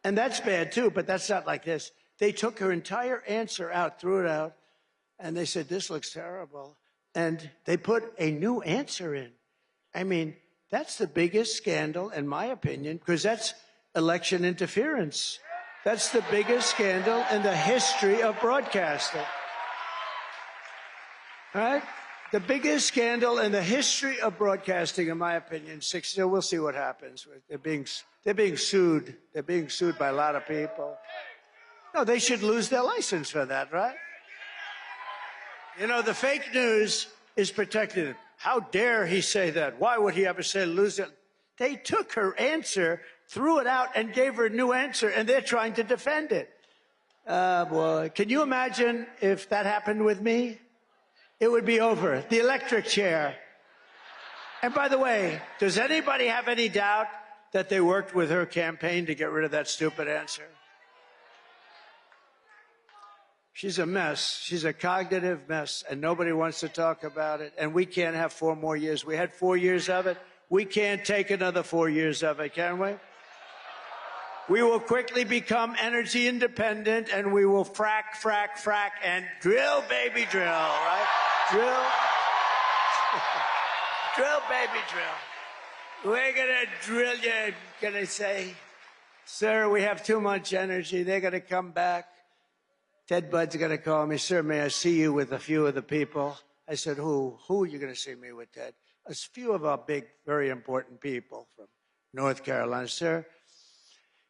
And that's bad, too, but that's not like this. They took her entire answer out, threw it out, And they said, this looks terrible. And they put a new answer in. I mean, that's the biggest scandal, in my opinion, because that's election interference. That's the biggest scandal in the history of broadcasting. All right? The biggest scandal in the history of broadcasting, in my opinion. We'll see what happens. They're being sued. They're being sued by a lot of people. No, they should lose their license for that, right? You know, the fake news is protected. How dare he say that? Why would he ever say lose it? They took her answer, threw it out, and gave her a new answer, and they're trying to defend it. Boy, can you imagine if that happened with me? It would be over. The electric chair. And by the way, does anybody have any doubt that they worked with her campaign to get rid of that stupid answer? She's a mess. She's a cognitive mess, and nobody wants to talk about it. And we can't have 4 more years. We had 4 years of it. We can't take another 4 years of it, can we? We will quickly become energy independent, and we will frack, frack, frack, and drill, baby, drill, right? Drill. Drill, baby, drill. We're going to drill you. Going to say, sir, we have too much energy. They're going to come back. Ted Budd's going to call me, sir, may I see you with a few of the people? I said, who? Who are you going to see me with, Ted? A few of our big, very important people from North Carolina. Sir,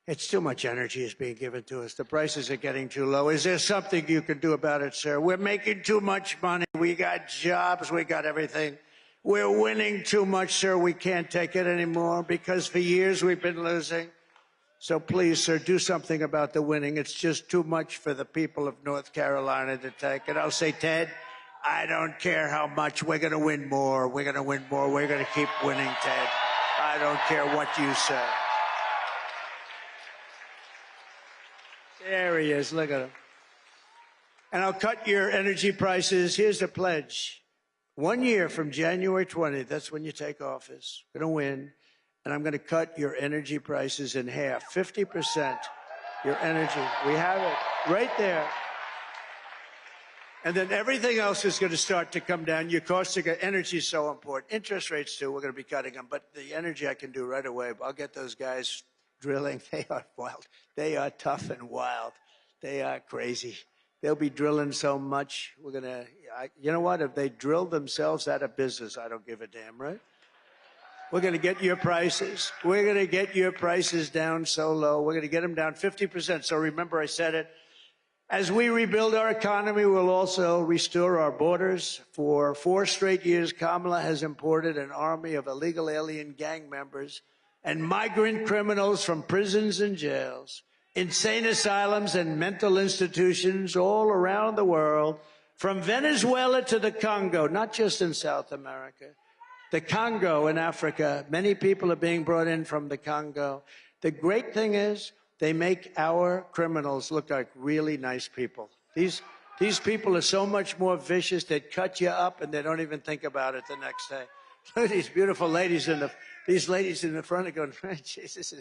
it's too much energy is being given to us. The prices are getting too low. Is there something you can do about it, sir? We're making too much money. We got jobs. We got everything. We're winning too much, sir. We can't take it anymore because for years we've been losing. So please, sir, do something about the winning. It's just too much for the people of North Carolina to take. And I'll say, Ted, I don't care how much. We're going to win more. We're going to win more. We're going to keep winning, Ted. I don't care what you say. There he is. Look at him. And I'll cut your energy prices. Here's the pledge. 1 year from January 20th, that's when you take office. We're going to win. And I'm going to cut your energy prices in half. 50%. Your energy. We have it right there. And then everything else is going to start to come down. Your cost of energy is so important. Interest rates, too, we're going to be cutting them. But the energy I can do right away. I'll get those guys drilling. They are wild. They are tough and wild. They are crazy. They'll be drilling so much. We're going to, you know what? If they drill themselves out of business, I don't give a damn, right? We're going to get your prices. We're going to get your prices down so low. We're going to get them down 50%. So remember, I said it. As we rebuild our economy, we'll also restore our borders. For 4 straight years, Kamala has imported an army of illegal alien gang members and migrant criminals from prisons and jails, insane asylums and mental institutions all around the world, from Venezuela to the Congo, not just in South America. The Congo in Africa, many people are being brought in from the Congo. The great thing is they make our criminals look like really nice people. These people are so much more vicious. They cut you up and they don't even think about it the next day. Look at these beautiful ladies these ladies in the front are going, Jesus,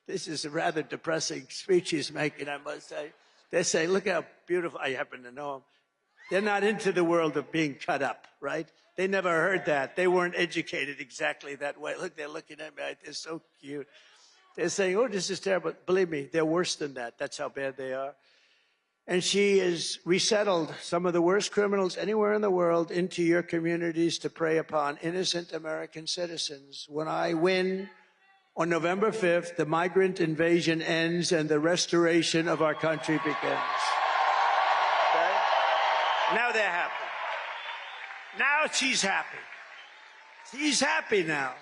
this is a rather depressing speech he's making, I must say. They say, look how beautiful, I happen to know them. They're not into the world of being cut up, right? They never heard that. They weren't educated exactly that way. Look, they're looking at me. They're so cute. They're saying, oh, this is terrible. Believe me, they're worse than that. That's how bad they are. And she has resettled some of the worst criminals anywhere in the world into your communities to prey upon innocent American citizens. When I win on November 5th, the migrant invasion ends and the restoration of our country begins. Okay? Now they're happy. Now she's happy. She's happy now.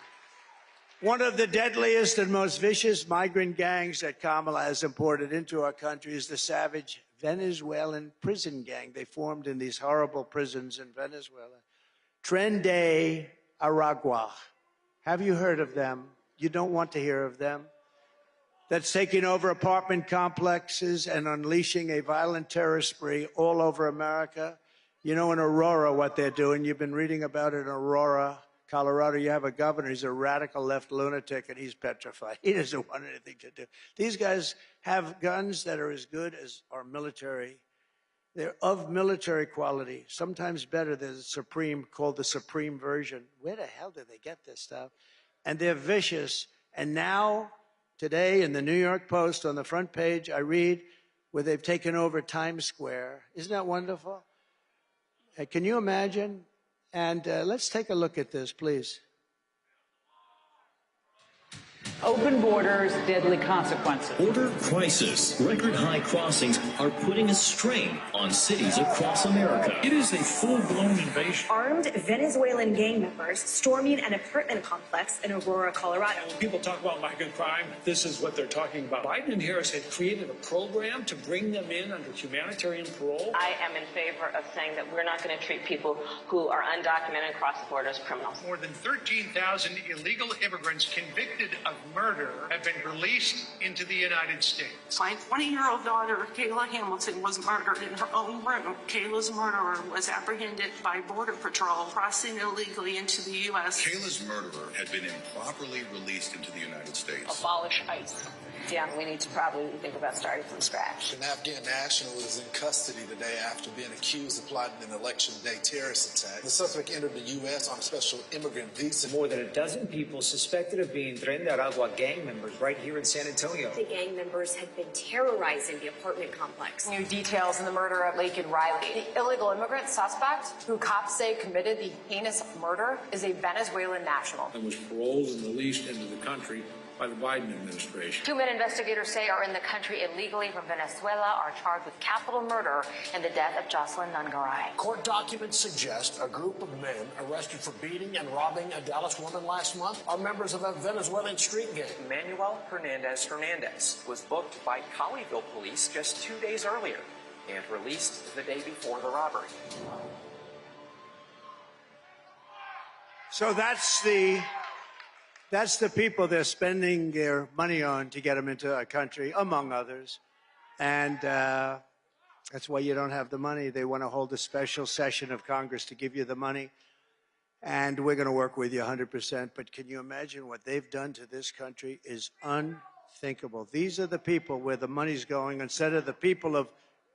One of the deadliest and most vicious migrant gangs that Kamala has imported into our country is the savage Venezuelan prison gang. They formed in these horrible prisons in Venezuela. Tren de Aragua. Have you heard of them? You don't want to hear of them. That's taking over apartment complexes and unleashing a violent terror spree all over America. You know in Aurora what they're doing. You've been reading about it in Aurora, Colorado. You have a governor. He's a radical left lunatic, and he's petrified. He doesn't want anything to do. These guys have guns that are as good as our military They're of military quality, sometimes better than the Supreme, called the Supreme version. Where the hell did they get this stuff? And they're vicious. And now, today, in the New York Post, on the front page, I read where they've taken over Times Square. Isn't that wonderful? Can you imagine? And let's take a look at this, please. Open borders, deadly consequences. Border crisis. Record high crossings are putting a strain on cities across America. It is a full-blown invasion. Armed Venezuelan gang members storming an apartment complex in Aurora, Colorado. When people talk about migrant crime, this is what they're talking about. Biden and Harris had created a program to bring them in under humanitarian parole. I am in favor of saying that we're not going to treat people who are undocumented and cross the border as criminals. More than 13,000 illegal immigrants convicted of murder have been released into the United States. My 20-year-old daughter, Kayla Hamilton, was murdered in her own room. Kayla's murderer was apprehended by Border Patrol crossing illegally into the U.S. Kayla's murderer had been improperly released into the United States. Abolish ICE. Yeah, we need to probably think about starting from scratch. An Afghan national is in custody today after being accused of plotting an election day terrorist attack. The suspect entered the U.S. on a special immigrant visa. More than a dozen people suspected of being Tren de Aragua gang members right here in San Antonio. The gang members had been terrorizing the apartment complex. New details in the murder of Laken Riley. The illegal immigrant suspect, who cops say committed the heinous murder, is a Venezuelan national. And was paroled and released into the country by the Biden administration. 2 men investigators say are in the country illegally from Venezuela are charged with capital murder in the death of Jocelyn Nungaray. Court documents suggest a group of men arrested for beating and robbing a Dallas woman last month are members of a Venezuelan street gang. Manuel Hernandez was booked by Colleyville police just 2 days earlier and released the day before the robbery. So that's the people they're spending their money on to get them into our country, among others. And that's why you don't have the money. They want to hold a special session of Congress to give you the money. And we're going to work with you 100%. But can you imagine what they've done to this country is unthinkable. These are the people where the money's going instead of the people of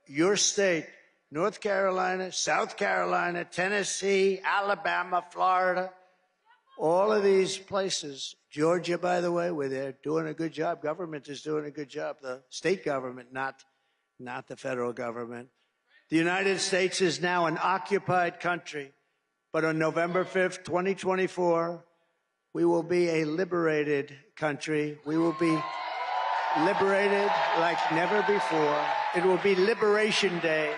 your state, North Carolina, South Carolina, Tennessee, Alabama, Florida. All of these places, Georgia, by the way, where they're doing a good job. Government is doing a good job. The state government, not the federal government. The United States is now an occupied country. But on November 5th, 2024, we will be a liberated country. We will be liberated like never before. It will be Liberation Day.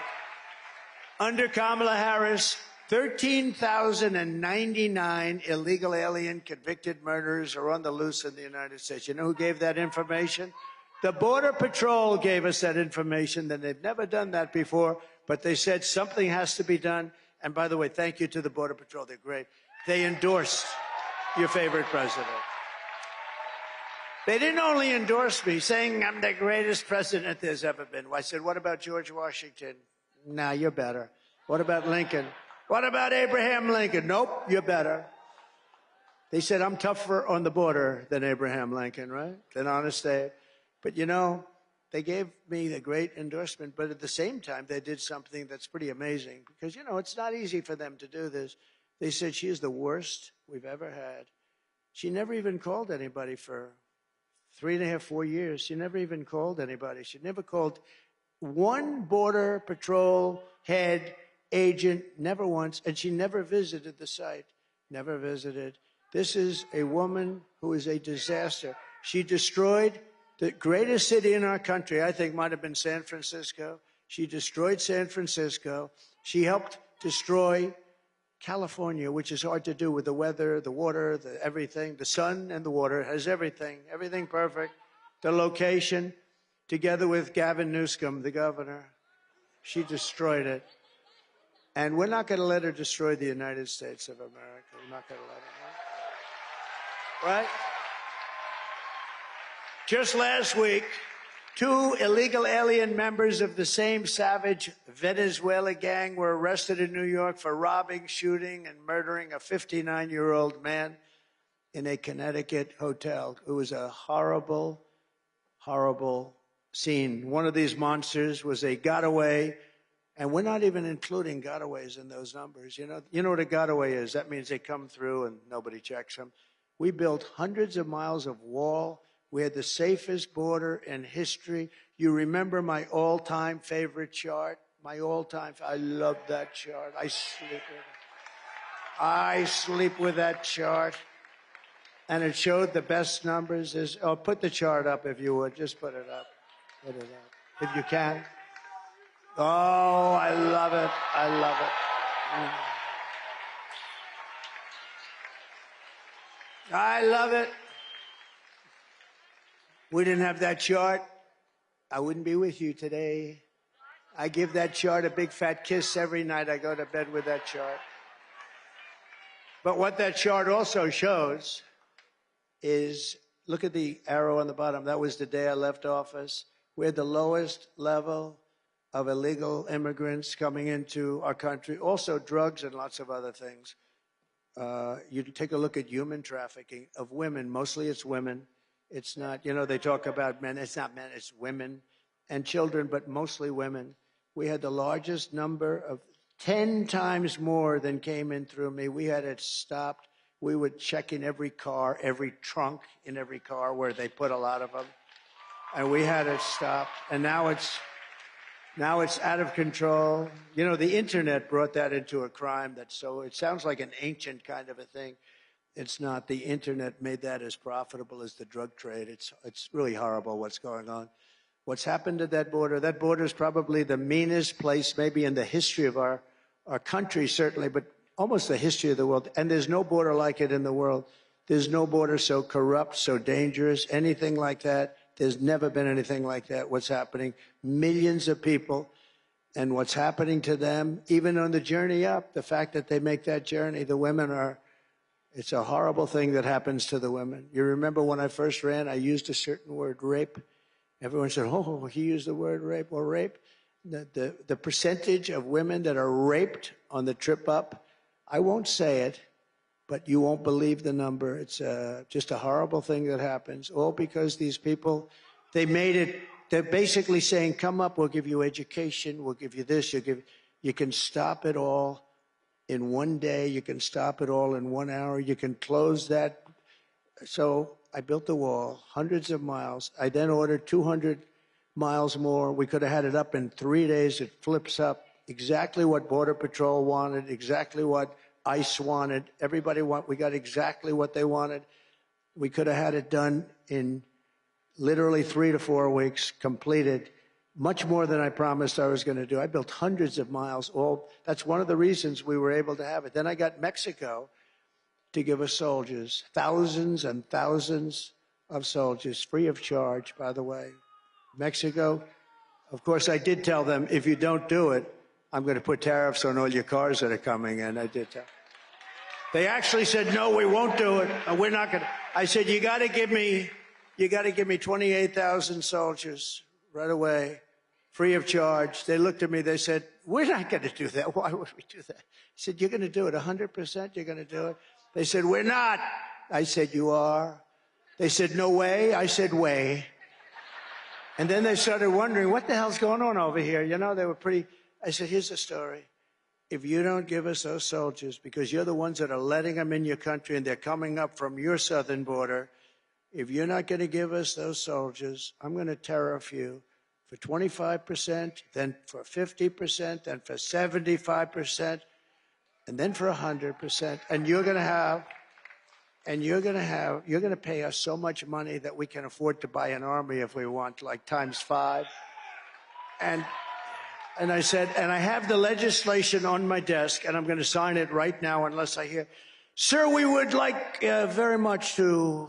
Under Kamala Harris, 13,099 illegal alien convicted murderers are on the loose in the United States. You know who gave that information? The Border Patrol gave us that information. They've never done that before, but they said something has to be done. And by the way, thank you to the Border Patrol. They're great. They endorsed your favorite president. They didn't only endorse me, saying I'm the greatest president there's ever been. I said, what about George Washington? Nah, you're better. What about Lincoln? What about Abraham Lincoln? Nope, you're better. They said I'm tougher on the border than Abraham Lincoln, right? Than Honest Abe. But you know, they gave me the great endorsement, but at the same time, they did something that's pretty amazing. Because, you know, it's not easy for them to do this. They said she is the worst we've ever had. She never even called anybody for 3.5, 4 years. She never even called anybody. She never called one Border Patrol head, agent, never once, and she never visited the site, never visited. This is a woman who is a disaster. She destroyed the greatest city in our country, I think might have been San Francisco. She destroyed San Francisco. She helped destroy California, which is hard to do with the weather, the water, the everything. The sun and the water has everything perfect. The location, together with Gavin Newsom, the governor, she destroyed it. And we're not going to let her destroy the United States of America. We're not going to let her. Right? Just last week, 2 illegal alien members of the same savage Venezuela gang were arrested in New York for robbing, shooting, and murdering a 59-year-old man in a Connecticut hotel. It was a horrible, horrible scene. One of these monsters got away And we're not even including gotaways in those numbers. You know what a gotaway is? That means they come through and nobody checks them. We built hundreds of miles of wall. We had the safest border in history. You remember my all-time favorite chart? My all-time, I love that chart. I sleep with that chart. And it showed the best numbers. Put the chart up if you would. Just put it up. Put it up. If you can. Oh, I love it. I love it. I love it. We didn't have that chart, I wouldn't be with you today. I give that chart a big fat kiss every night I go to bed with that chart. But what that chart also shows is, look at the arrow on the bottom. That was the day I left office. We had the lowest level of illegal immigrants coming into our country, also drugs and lots of other things. You take a look at human trafficking of women. Mostly it's women. It's not, they talk about men. It's not men, it's women and children, but mostly women. We had the largest number of 10 times more than came in through me. We had it stopped. We would check in every car, every trunk in every car where they put a lot of them. And we had it stopped. And now it's out of control. The internet brought that into a crime it sounds like an ancient kind of a thing. It's not. The internet made that as profitable as the drug trade. It's really horrible what's going on. What's happened to that border is probably the meanest place maybe in the history of our country, certainly, but almost the history of the world. And there's no border like it in the world. There's no border so corrupt, so dangerous, anything like that. There's never been anything like that. What's happening? Millions of people, and what's happening to them, even on the journey up, the fact that they make that journey, the women it's a horrible thing that happens to the women. You remember when I first ran, I used a certain word, rape. Everyone said, oh, he used the word rape. Well, rape, the percentage of women that are raped on the trip up, I won't say it, but you won't believe the number. It's just a horrible thing that happens, all because these people, they're basically saying, come up, we'll give you education, we'll give you this, you can stop it all in one day, you can stop it all in 1 hour, you can close that. So I built the wall, hundreds of miles. I then ordered 200 miles more. We could have had it up in 3 days. It flips up. Exactly what Border Patrol wanted, exactly what ICE wanted. We got exactly what they wanted. We could have had it done in literally 3 to 4 weeks, completed. Much more than I promised I was going to do. I built hundreds of miles. That's one of the reasons we were able to have it. Then I got Mexico to give us soldiers, thousands and thousands of soldiers, free of charge, by the way. Mexico, of course, I did tell them, if you don't do it, I'm going to put tariffs on all your cars that are coming in. I did tell. They actually said, no, we won't do it. We're not going to. I said, you got to give me 28,000 soldiers right away, free of charge. They looked at me, they said, we're not going to do that. Why would we do that? I said, you're going to do it 100%? You're going to do it? They said, we're not. I said, you are. They said, no way. I said, way. And then they started wondering, what the hell's going on over here? They were pretty. I said, here's the story. If you don't give us those soldiers, because you're the ones that are letting them in your country and they're coming up from your southern border, if you're not going to give us those soldiers, I'm going to tariff you for 25%, then for 50%, then for 75%, and then for 100%. And you're going to pay us so much money that we can afford to buy an army if we want, like ×5. And I said, and I have the legislation on my desk, and I'm going to sign it right now unless I hear, sir, we would like very much to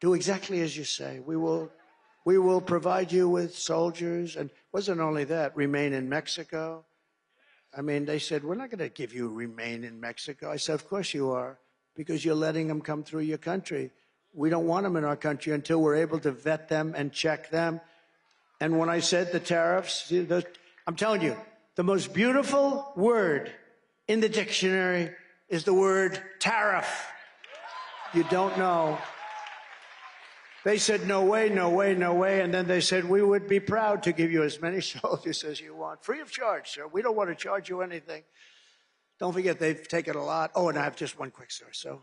do exactly as you say. We will provide you with soldiers. And it wasn't only that, remain in Mexico. I mean, they said, we're not going to give you remain in Mexico. I said, of course you are, because you're letting them come through your country. We don't want them in our country until we're able to vet them and check them. And when I said the tariffs, I'm telling you, the most beautiful word in the dictionary is the word tariff. You don't know. They said, no way, no way, no way. And then they said, we would be proud to give you as many soldiers as you want, free of charge, sir. We don't want to charge you anything. Don't forget, they've taken a lot. Oh, and I have just one quick story. So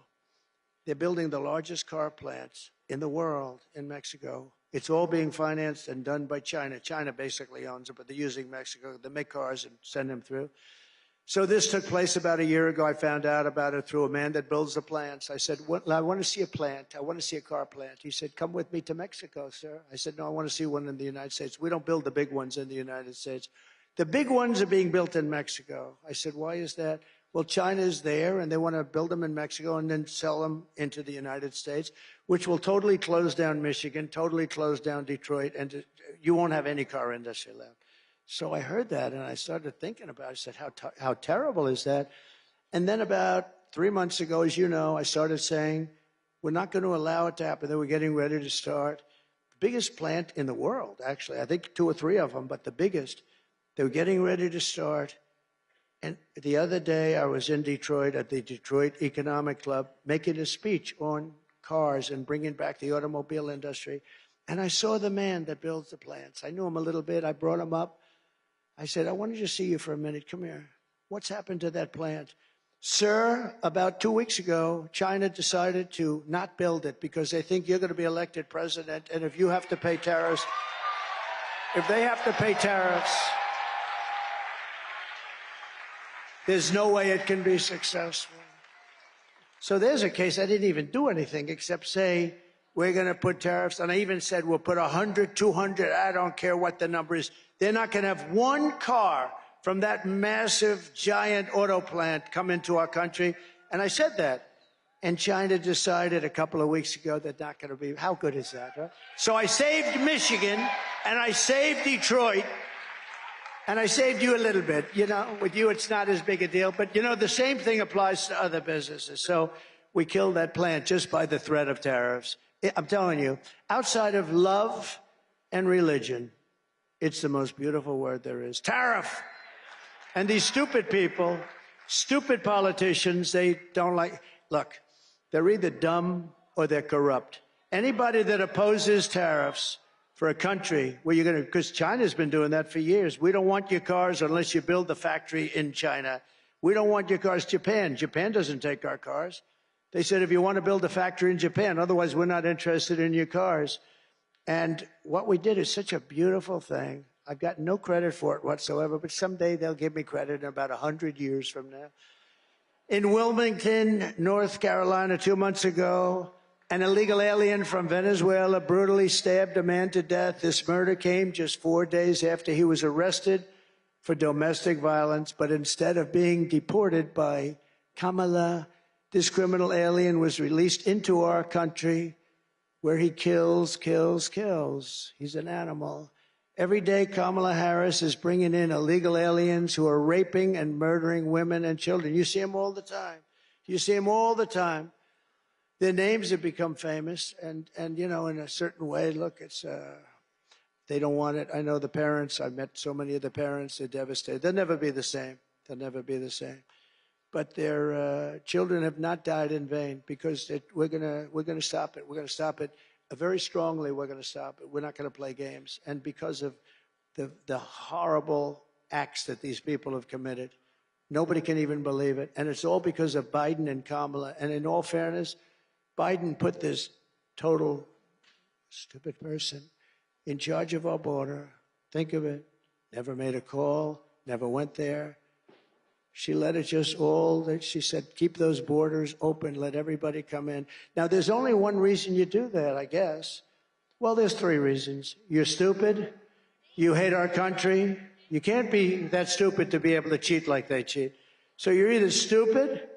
they're building the largest car plants in the world in Mexico. It's all being financed and done by China. China basically owns it, but they're using Mexico. They make cars and send them through. So this took place about a year ago. I found out about it through a man that builds the plants. I said, I want to see a plant. I want to see a car plant. He said, come with me to Mexico, sir. I said, no, I want to see one in the United States. We don't build the big ones in the United States. The big ones are being built in Mexico. I said, why is that? Well, China's there, and they want to build them in Mexico and then sell them into the United States, which will totally close down Michigan, totally close down Detroit, and you won't have any car industry left. So I heard that, and I started thinking about it. I said, how terrible is that? And then about 3 months ago, as you know, I started saying, we're not going to allow it to happen. They were getting ready to start. The biggest plant in the world, actually. I think 2 or 3 of them, but the biggest. They were getting ready to start. And the other day, I was in Detroit at the Detroit Economic Club making a speech on cars and bringing back the automobile industry. And I saw the man that builds the plants. I knew him a little bit. I brought him up. I said, I want to just see you for a minute. Come here. What's happened to that plant? Sir, about 2 weeks ago, China decided to not build it because they think you're going to be elected president. And if you have to pay tariffs, if they have to pay tariffs, there's no way it can be successful. So there's a case. I didn't even do anything except say, we're going to put tariffs. And I even said, we'll put 100, 200, I don't care what the number is. They're not going to have one car from that massive, giant auto plant come into our country. And I said that. And China decided a couple of weeks ago they're not going to be. How good is that, right? So I saved Michigan, and I saved Detroit. And I saved you a little bit. You know, with you, it's not as big a deal. But, you know, the same thing applies to other businesses. So we killed that plant just by the threat of tariffs. I'm telling you, outside of love and religion, it's the most beautiful word there is. Tariff. And these stupid people, stupid politicians, they don't like. Look, they're either dumb or they're corrupt. Anybody that opposes tariffs for a country where you're going to, because China's been doing that for years. We don't want your cars unless you build the factory in China. We don't want your cars. Japan doesn't take our cars. They said, if you want to build a factory in Japan, otherwise we're not interested in your cars. And what we did is such a beautiful thing. I've got no credit for it whatsoever, but someday they'll give me credit in about 100 years from now. In Wilmington, North Carolina, 2 months ago, an illegal alien from Venezuela brutally stabbed a man to death. This murder came just 4 days after he was arrested for domestic violence. But instead of being deported by Kamala, this criminal alien was released into our country where he kills. He's an animal. Every day, Kamala Harris is bringing in illegal aliens who are raping and murdering women and children. You see them all the time. You see them all the time. Their names have become famous, and you know, in a certain way, look, it's they don't want it. I know the parents. I've met so many of the parents. They're devastated. They'll never be the same. They'll never be the same. But their children have not died in vain because we're gonna stop it. We're gonna stop it very strongly. We're gonna stop it. We're not gonna play games. And because of the horrible acts that these people have committed, nobody can even believe it. And it's all because of Biden and Kamala. And in all fairness, Biden put this total stupid person in charge of our border. Think of it. Never made a call, never went there. She let it just all, she said, keep those borders open, let everybody come in. Now, there's only one reason you do that, I guess. Well, there's 3 reasons. You're stupid, you hate our country. You can't be that stupid to be able to cheat like they cheat. So you're either stupid,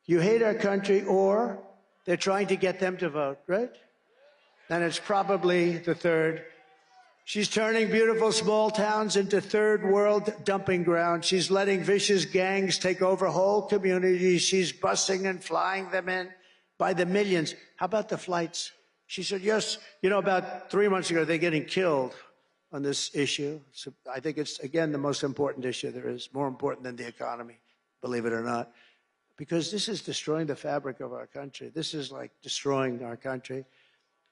you hate our country, or they're trying to get them to vote, right? And it's probably the 3rd. She's turning beautiful small towns into third world dumping grounds. She's letting vicious gangs take over whole communities. She's busing and flying them in by the millions. How about the flights? She said, yes, you know, about 3 months ago, they're getting killed on this issue. So I think it's, again, the most important issue there is, more important than the economy, believe it or not, because this is destroying the fabric of our country. This is like destroying our country.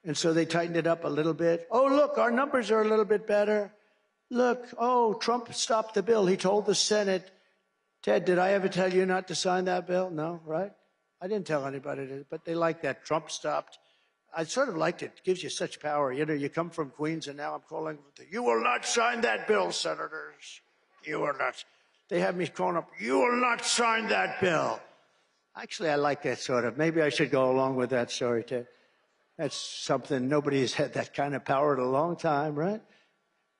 And so they tightened it up a little bit. Oh, look, our numbers are a little bit better. Look, oh, Trump stopped the bill. He told the Senate, Ted, did I ever tell you not to sign that bill? No, right? I didn't tell anybody to, but they like that. Trump stopped. I sort of liked it. It gives you such power. You know, you come from Queens, and now I'm calling, you will not sign that bill, senators. You will not. They have me calling up, you will not sign that bill. Actually, I like that sort of. Maybe I should go along with that story, Ted. That's something, nobody's had that kind of power in a long time, right?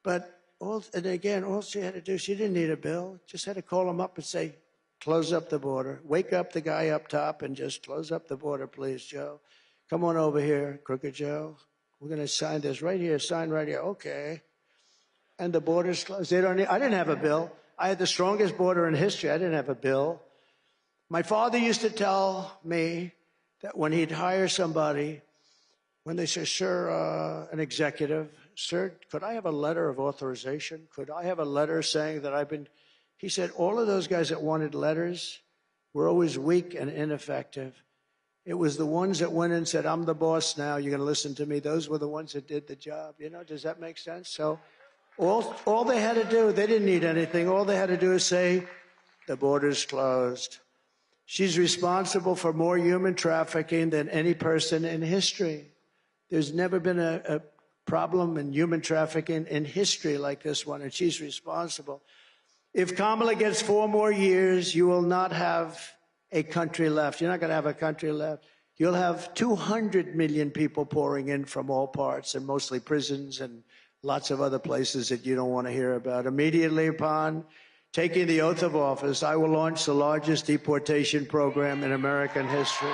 But, and again, all she had to do, she didn't need a bill. Just had to call him up and say, close up the border. Wake up the guy up top and just close up the border, please, Joe. Come on over here, Crooked Joe. We're going to sign this right here, sign right here. Okay. And the border's closed. They don't need, I didn't have a bill. I had the strongest border in history. I didn't have a bill. My father used to tell me that when he'd hire somebody, when they say, sir, an executive, sir, could I have a letter of authorization? Could I have a letter saying that I've been, he said, all of those guys that wanted letters were always weak and ineffective. It was the ones that went in and said, I'm the boss now, you're going to listen to me. Those were the ones that did the job. You know, does that make sense? So all they had to do, they didn't need anything. All they had to do is say, the border's closed. She's responsible for more human trafficking than any person in history. There's never been a problem in human trafficking in history like this one, and she's responsible. If Kamala gets 4 more years, you will not have a country left. You're not going to have a country left. You'll have 200 million people pouring in from all parts, and mostly prisons and lots of other places that you don't want to hear about. Immediately upon taking the oath of office, I will launch the largest deportation program in American history.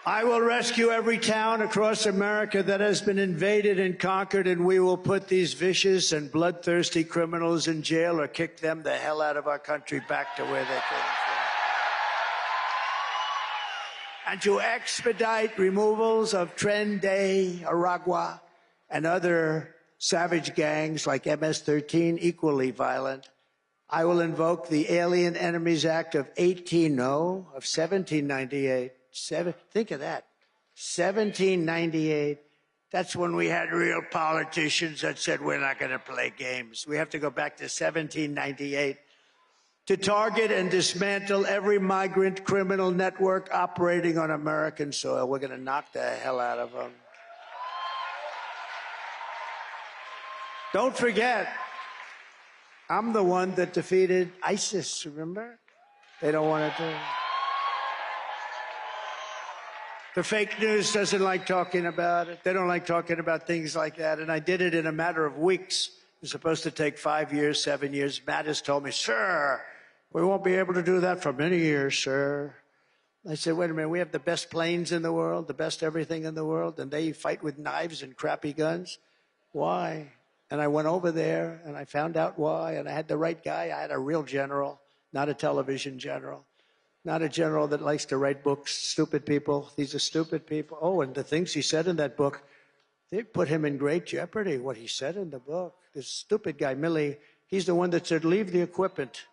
I will rescue every town across America that has been invaded and conquered, and we will put these vicious and bloodthirsty criminals in jail or kick them the hell out of our country back to where they came from. And to expedite removals of Tren de Aragua and other savage gangs like MS-13, equally violent, I will invoke the Alien Enemies Act of 1798. Think of that, 1798. That's when we had real politicians that said, we're not going to play games. We have to go back to 1798 to target and dismantle every migrant criminal network operating on American soil. We're going to knock the hell out of them. Don't forget, I'm the one that defeated ISIS, remember? They don't want to do it. The fake news doesn't like talking about it. They don't like talking about things like that. And I did it in a matter of weeks. It was supposed to take 5 years, 7 years. Mattis told me, sir, we won't be able to do that for many years, sir. I said, wait a minute, we have the best planes in the world, the best everything in the world, and they fight with knives and crappy guns? Why? And I went over there, and I found out why, and I had the right guy. I had a real general, not a television general. Not a general that likes to write books, stupid people. These are stupid people. Oh, and the things he said in that book, they put him in great jeopardy, what he said in the book. This stupid guy, Milley, he's the one that said, leave the equipment.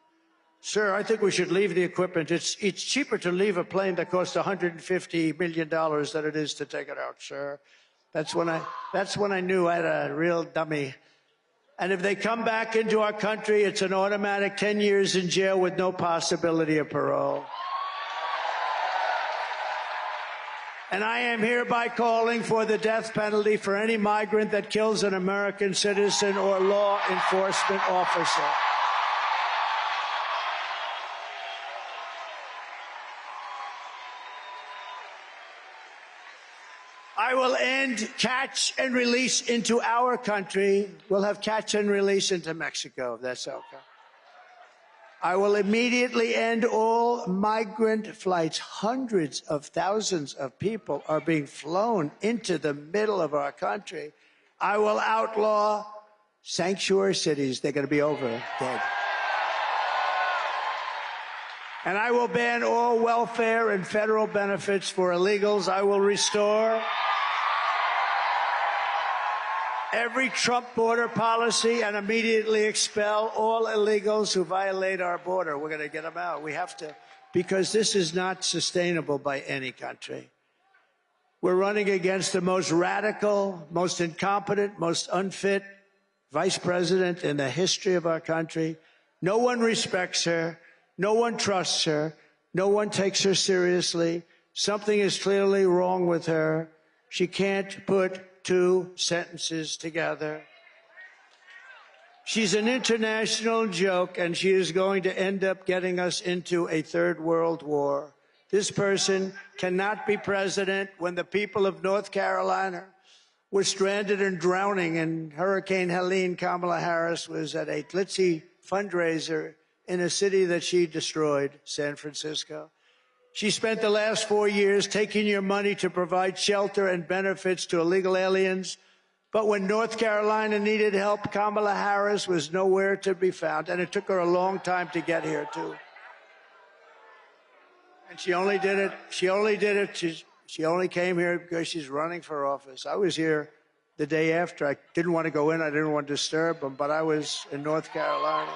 Sir, I think we should leave the equipment. It's cheaper to leave a plane that costs $150 million than it is to take it out, sir. That's when I knew I had a real dummy. And if they come back into our country, it's an automatic 10 years in jail with no possibility of parole. And I am hereby calling for the death penalty for any migrant that kills an American citizen or law enforcement officer. I will end catch and release into our country. We'll have catch and release into Mexico, if that's okay. I will immediately end all migrant flights. Hundreds of thousands of people are being flown into the middle of our country. I will outlaw sanctuary cities. They're going to be over, dead. And I will ban all welfare and federal benefits for illegals. I will restore every Trump border policy and immediately expel all illegals who violate our border. We're going to get them out. We have to, because this is not sustainable by any country. We're running against the most radical, most incompetent, most unfit vice president in the history of our country. No one respects her. No one trusts her. No one takes her seriously. Something is clearly wrong with her. She can't put two sentences together. She's an international joke, and she is going to end up getting us into a third world war. This person cannot be president when the people of North Carolina were stranded and drowning in Hurricane Helene. Kamala Harris was at a glitzy fundraiser in a city that she destroyed, San Francisco. She spent the last 4 years taking your money to provide shelter and benefits to illegal aliens. But when North Carolina needed help, Kamala Harris was nowhere to be found. And it took her a long time to get here, too. And she only did it. She only came here because she's running for office. I was here the day after. I didn't want to go in. I didn't want to disturb them, but I was in North Carolina.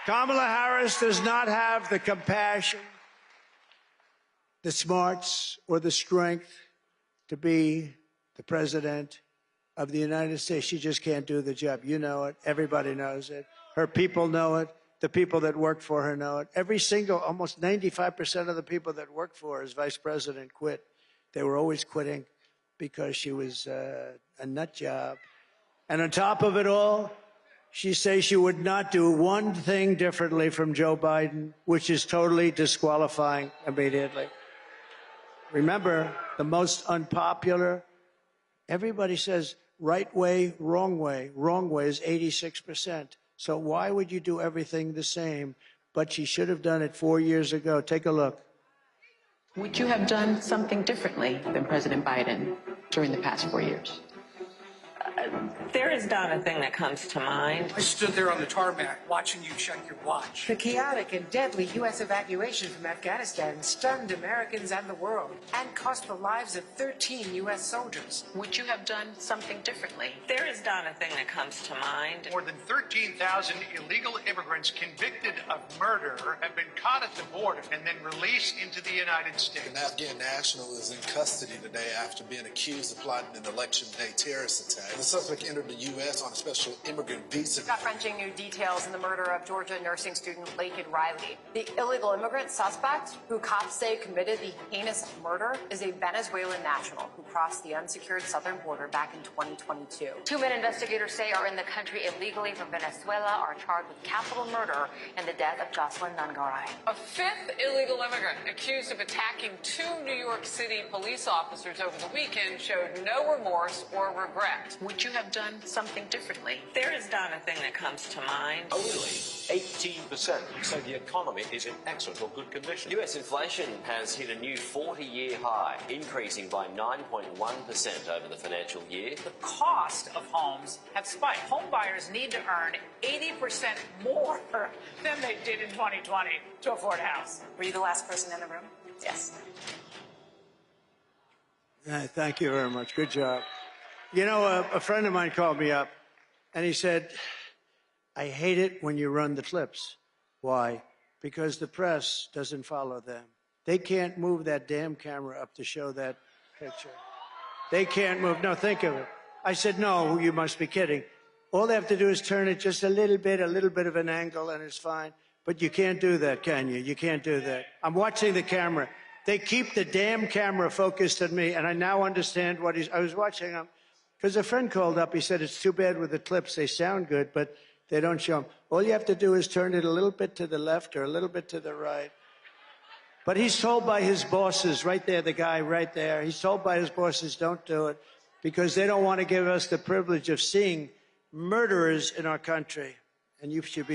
Kamala Harris does not have the compassion, the smarts, or the strength to be the president of the United States. She just can't do the job. You know it. Everybody knows it. Her people know it. The people that work for her know it. Every single, almost 95% of the people that work for her as vice president quit. They were always quitting because she was a nut job. And on top of it all, she says she would not do one thing differently from Joe Biden, which is totally disqualifying immediately. Remember, the most unpopular, everybody says right way, wrong way. Wrong way is 86%. So why would you do everything the same? But she should have done it 4 years ago. Take a look. Would you have done something differently than President Biden during the past 4 years? There is not a thing that comes to mind. I stood there on the tarmac watching you check your watch. The chaotic and deadly U.S. evacuation from Afghanistan stunned Americans and the world and cost the lives of 13 U.S. soldiers. Would you have done something differently? There is not a thing that comes to mind. More than 13,000 illegal immigrants convicted of murder have been caught at the border and then released into the United States. An Afghan national is in custody today after being accused of plotting an election day terrorist attack. The suspect entered the U.S. on a special immigrant visa. Gut-wrenching new details in the murder of Georgia nursing student Laken Riley. The illegal immigrant suspect, who cops say committed the heinous murder, is a Venezuelan national who crossed the unsecured southern border back in 2022. 2 men investigators say are in the country illegally from Venezuela are charged with capital murder in the death of Jocelyn Nangaray. A fifth illegal immigrant accused of attacking 2 New York City police officers over the weekend showed no remorse or regret. Would you have done something differently? There is not a thing that comes to mind. Only 18% say the economy is in excellent or good condition. US inflation has hit a new 40-year high, increasing by 9.1% over the financial year. The cost of homes have spiked. Home buyers need to earn 80% more than they did in 2020 to afford a house. Were you the last person in the room? Yes. Thank you very much. Good job. You know, a friend of mine called me up, and he said, I hate it when you run the clips. Why? Because the press doesn't follow them. They can't move that damn camera up to show that picture. They can't move. No, think of it. I said, no, you must be kidding. All they have to do is turn it just a little bit of an angle, and it's fine. But you can't do that, can you? You can't do that. I'm watching the camera. They keep the damn camera focused on me, and I now understand what I was watching them. Because a friend called up, he said, it's too bad with the clips. They sound good, but they don't show them. All you have to do is turn it a little bit to the left or a little bit to the right. But he's told by his bosses, right there, the guy right there, he's told by his bosses, don't do it, because they don't want to give us the privilege of seeing murderers in our country. And you should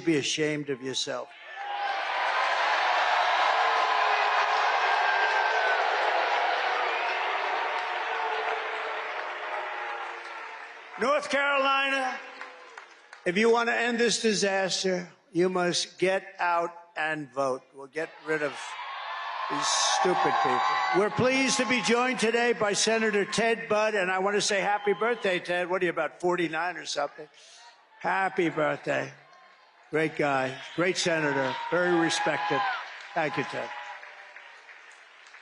be ashamed of yourself. North Carolina, if you want to end this disaster, you must get out and vote. We'll get rid of These stupid people. We're pleased to be joined today by Senator Ted Budd, and I want to say happy birthday, Ted. What are you, about 49 or something? Happy birthday. Great guy, great senator, very respected. Thank you, Ted.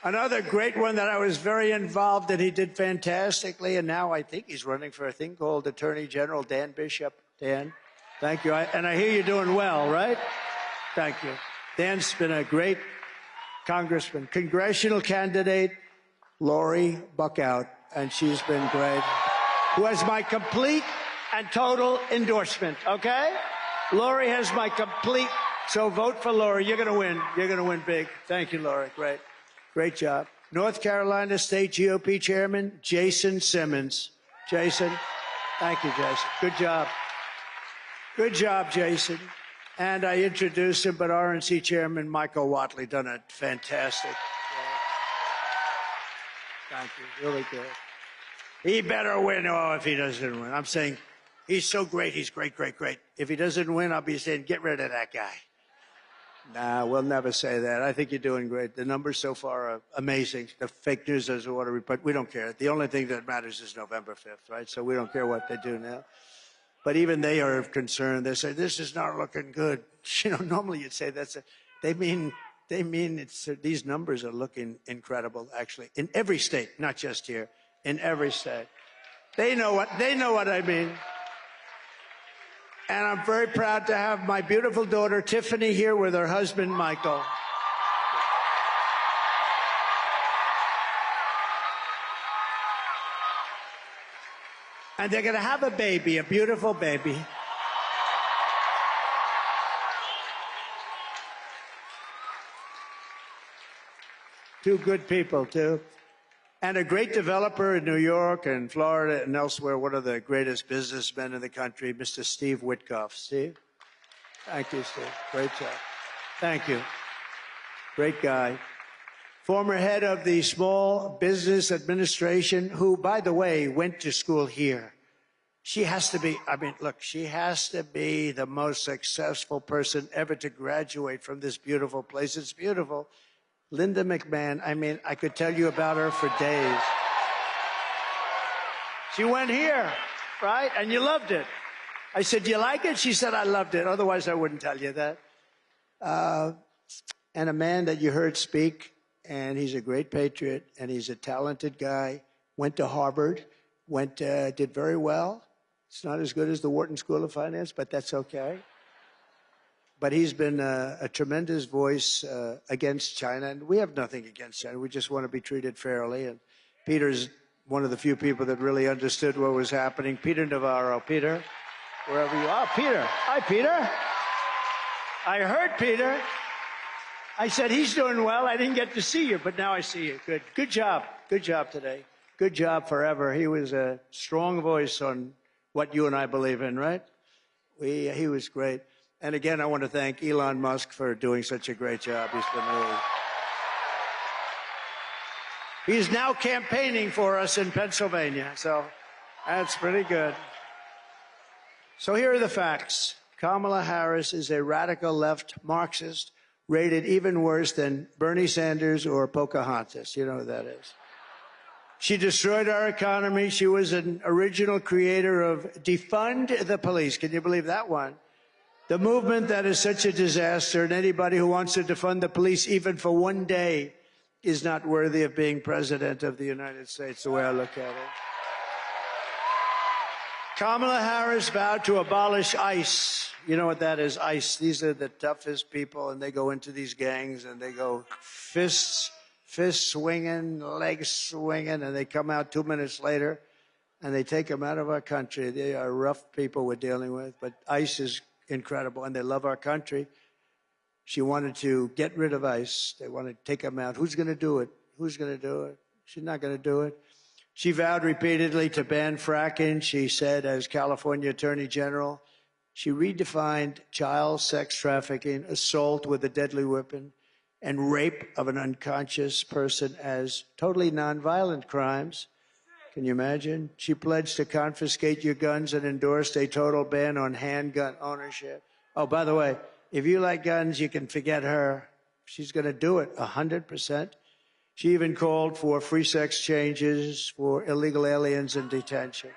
Another great one that I was very involved in, he did fantastically, and now I think he's running for a thing called Attorney General, Dan Bishop. Dan, thank you. And I hear you're doing well, right? Thank you. Dan's been a great congressman. Congressional candidate, Lori Buckout, and she's been great, who has my complete and total endorsement, okay? Lori has my complete, so vote for Lori. You're going to win. You're going to win big. Thank you, Lori. Great. Great job. North Carolina State GOP Chairman, Jason Simmons. Jason, thank you, Jason. Good job. Good job, Jason. And I introduced him, but RNC Chairman Michael Whatley done a fantastic job. Thank you. Really good. He better win. Oh, if he doesn't win. I'm saying he's so great. He's great, great, great. If he doesn't win, I'll be saying, get rid of that guy. Nah, we'll never say that. I think you're doing great. The numbers so far are amazing. The fake news doesn't want to report. We don't care. The only thing that matters is November 5th, right? So we don't care what they do now. But even they are concerned. They say, this is not looking good. You know, normally you'd say they mean these numbers are looking incredible, actually, in every state, not just here, in every state. They know what I mean. And I'm very proud to have my beautiful daughter, Tiffany, here with her husband, Michael. And they're going to have a baby, a beautiful baby. Two good people, too. And a great developer in New York and Florida and elsewhere, one of the greatest businessmen in the country, Mr. Steve Witkoff. Steve? Thank you, Steve. Great job. Thank you. Great guy. Former head of the Small Business Administration, who, by the way, went to school here. She has to be, she has to be the most successful person ever to graduate from this beautiful place. It's beautiful. Linda McMahon, I could tell you about her for days. She went here, right? And you loved it. I said, do you like it? She said, I loved it. Otherwise, I wouldn't tell you that. And a man that you heard speak, and he's a great patriot, and he's a talented guy, went to Harvard, did very well. It's not as good as the Wharton School of Finance, but that's okay. But he's been a tremendous voice against China, and we have nothing against China. We just want to be treated fairly. And Peter's one of the few people that really understood what was happening. Peter Navarro. Peter, wherever you are. Peter. Hi, Peter. I heard Peter. I said, he's doing well. I didn't get to see you, but now I see you. Good. Good job. Good job today. Good job forever. He was a strong voice on what you and I believe in, right? He was great. And again, I want to thank Elon Musk for doing such a great job. He's now campaigning for us in Pennsylvania, so that's pretty good. So here are the facts. Kamala Harris is a radical left Marxist, rated even worse than Bernie Sanders or Pocahontas. You know who that is. She destroyed our economy. She was an original creator of Defund the Police. Can you believe that one? The movement that is such a disaster, and anybody who wants to defund the police even for one day is not worthy of being president of the United States, the way I look at it. Kamala Harris vowed to abolish ICE. You know what that is, ICE. These are the toughest people, and they go into these gangs, and they go fists swinging, legs swinging, and they come out 2 minutes later, and they take them out of our country. They are rough people we're dealing with, but ICE is incredible, and they love our country. She wanted to get rid of ICE. They want to take them out. Who's going to do it? Who's going to do it? She's not going to do it. She vowed repeatedly to ban fracking. She said, as California Attorney General, she redefined child sex trafficking, assault with a deadly weapon, and rape of an unconscious person as totally nonviolent crimes. Can you imagine? She pledged to confiscate your guns and endorsed a total ban on handgun ownership. Oh, by the way, if you like guns, you can forget her. She's going to do it 100%. She even called for free sex changes for illegal aliens in detention.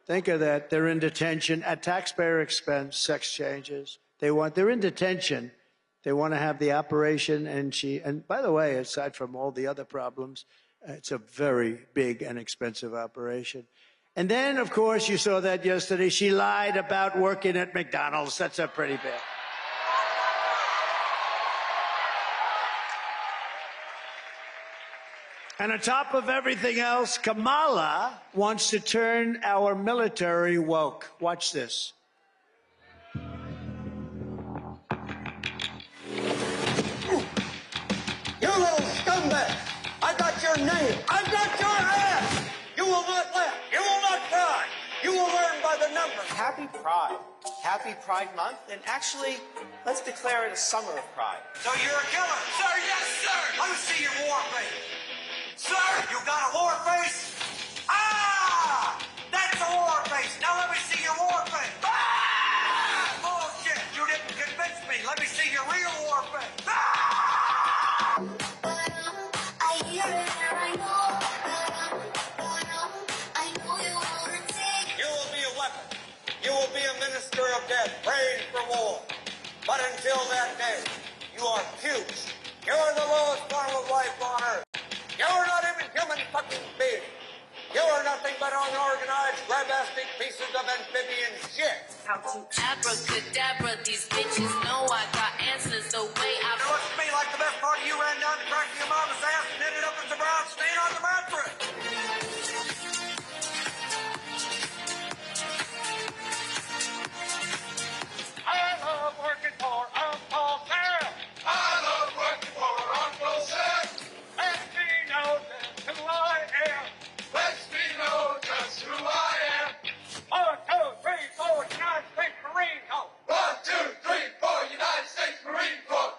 Think of that. They're in detention at taxpayer expense, sex changes. They're in detention. They want to have the operation. And by the way, aside from all the other problems, it's a very big and expensive operation. And then, of course, you saw that yesterday. She lied about working at McDonald's. That's a pretty bad. And on top of everything else, Kamala wants to turn our military woke. Watch this. You little scumbag! I got your name! I got your ass! You will not laugh! You will not cry! You will learn by the numbers! Happy Pride. Happy Pride Month. And actually, let's declare it a summer of pride. So you're a killer? Sir, yes, sir! Let me see your war face! Sir, you got a war face? Ah! That's a war face! Now let me see your war face! Ah! Bullshit! You didn't convince me! Let me see your real war face! Ah! I hear it and I know. I know you wanna take. You will be a weapon. You will be a minister of death, praying for war. But until that day, you are puce. You're the lowest form of life on earth. You're not even human fucking being. You are nothing but unorganized, grabastic pieces of amphibian shit. How to abracadabra, these bitches know I got answers the way I... It looks to me like the best part of you ran down the crack of your mama's ass and ended up as a brown stain on the mattress. I love working for Uncle Sam. I love working for Uncle Sam. Let me know just who I am. Let me know just who I am. 1, 2, 3, 4, United States Marine Corps. 1, 2, 3, 4, United States Marine Corps.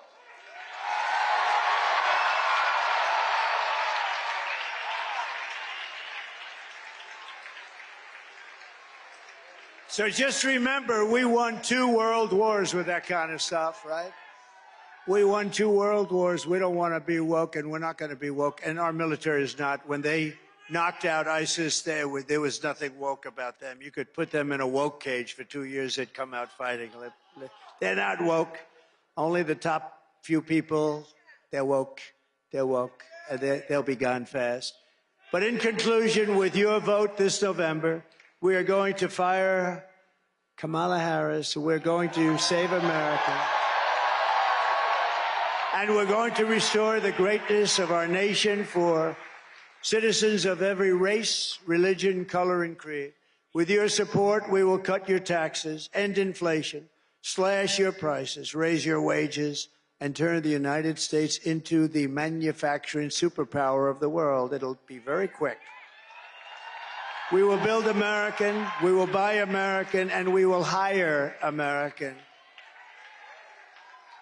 So just remember, we won 2 world wars with that kind of stuff, right? We won 2 world wars. We don't want to be woke, and we're not going to be woke. And our military is not. When they knocked out ISIS, there was nothing woke about them. You could put them in a woke cage for 2 years, they'd come out fighting. They're not woke. Only the top few people, they're woke. They're woke. And they'll be gone fast. But in conclusion, with your vote this November, we are going to fire Kamala Harris. We're going to save America. And we're going to restore the greatness of our nation for citizens of every race, religion, color, and creed. With your support, we will cut your taxes, end inflation, slash your prices, raise your wages, and turn the United States into the manufacturing superpower of the world. It'll be very quick. We will build American, we will buy American, and we will hire American.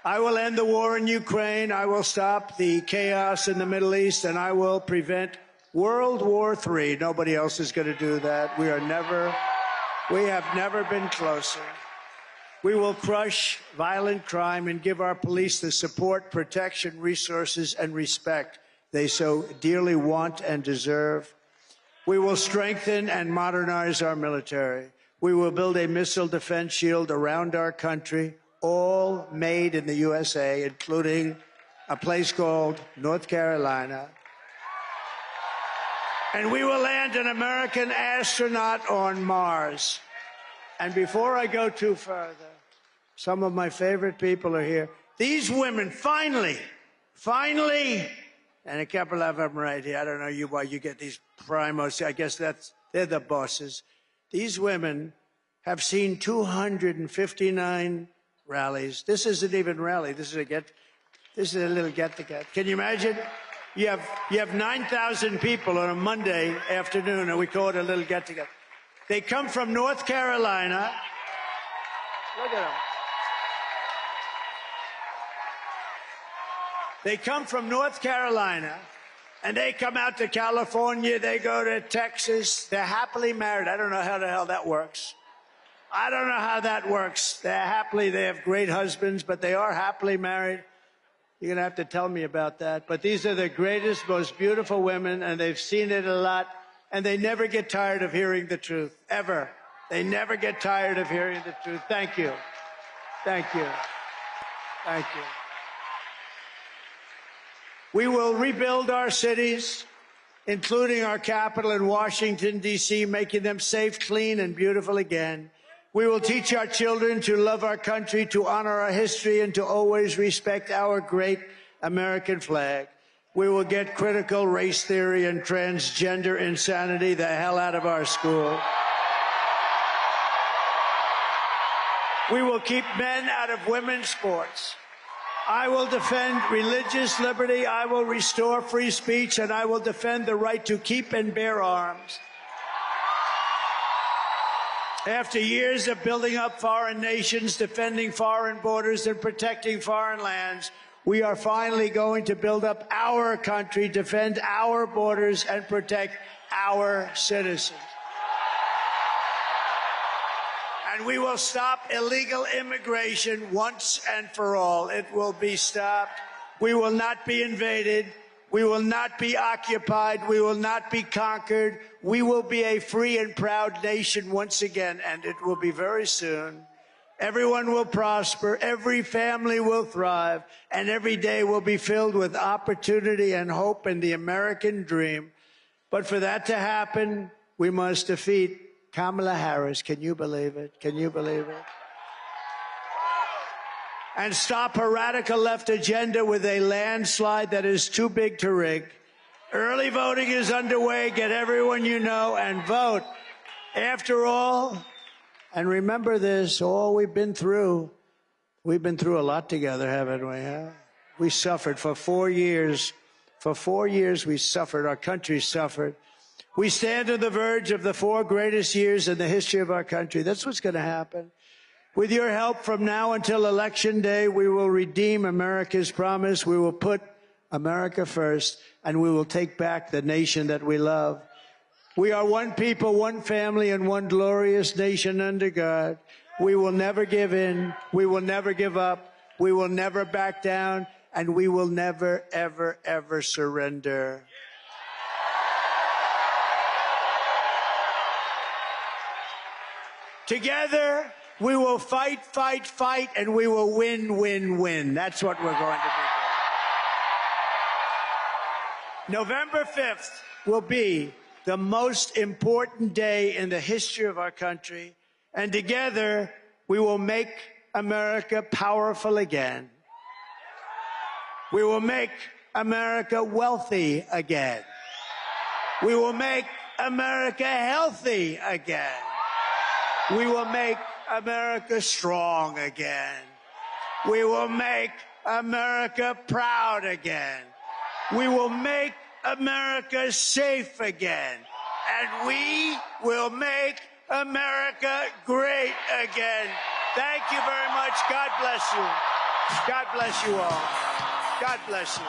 I will end the war in Ukraine, I will stop the chaos in the Middle East, and I will prevent World War III. Nobody else is going to do that. We have never been closer. We will crush violent crime and give our police the support, protection, resources, and respect they so dearly want and deserve. We will strengthen and modernize our military. We will build a missile defense shield around our country, all made in the USA, including a place called North Carolina. And we will land an American astronaut on Mars. And before I go too further, some of my favorite people are here. These women, finally, and a couple of them right here. I don't know why you get these primos. I guess they're the bosses. These women have seen 259 rallies. This isn't even a rally. This is a little get-together. Can you imagine? You have 9,000 people on a Monday afternoon, and we call it a little get-together. They come from North Carolina. Look at them. They come from North Carolina, and they come out to California. They go to Texas. They're happily married. I don't know how the hell that works. I don't know how that works. They have great husbands, but they are happily married. You're going to have to tell me about that. But these are the greatest, most beautiful women, and they've seen it a lot, and they never get tired of hearing the truth, ever. They never get tired of hearing the truth. Thank you. Thank you. Thank you. We will rebuild our cities, including our capital in Washington, D.C., making them safe, clean, and beautiful again. We will teach our children to love our country, to honor our history, and to always respect our great American flag. We will get critical race theory and transgender insanity the hell out of our school. We will keep men out of women's sports. I will defend religious liberty. I will restore free speech, and I will defend the right to keep and bear arms. After years of building up foreign nations, defending foreign borders, and protecting foreign lands, we are finally going to build up our country, defend our borders, and protect our citizens. And we will stop illegal immigration once and for all. It will be stopped. We will not be invaded. We will not be occupied. We will not be conquered. We will be a free and proud nation once again, and it will be very soon. Everyone will prosper. Every family will thrive, and every day will be filled with opportunity and hope and the American dream. But for that to happen, we must defeat Kamala Harris. Can you believe it? Can you believe it? And stop her radical left agenda with a landslide that is too big to rig. Early voting is underway. Get everyone you know and vote. After all, and remember this, all we've been through a lot together, haven't we? Huh? We suffered for 4 years. For 4 years we suffered. Our country suffered. We stand on the verge of the 4 greatest years in the history of our country. That's what's going to happen. With your help from now until Election Day, we will redeem America's promise. We will put America first, and we will take back the nation that we love. We are one people, one family, and one glorious nation under God. We will never give in. We will never give up. We will never back down, and we will never, ever, ever surrender. Together, we will fight, fight, fight, and we will win, win, win. That's what we're going to be doing. November 5th will be the most important day in the history of our country, and together we will make America powerful again. We will make America wealthy again. We will make America healthy again. We will make America strong again. We will make America proud again. We will make America safe again. And we will make America great again. Thank you very much. God bless you. God bless you all. God bless you.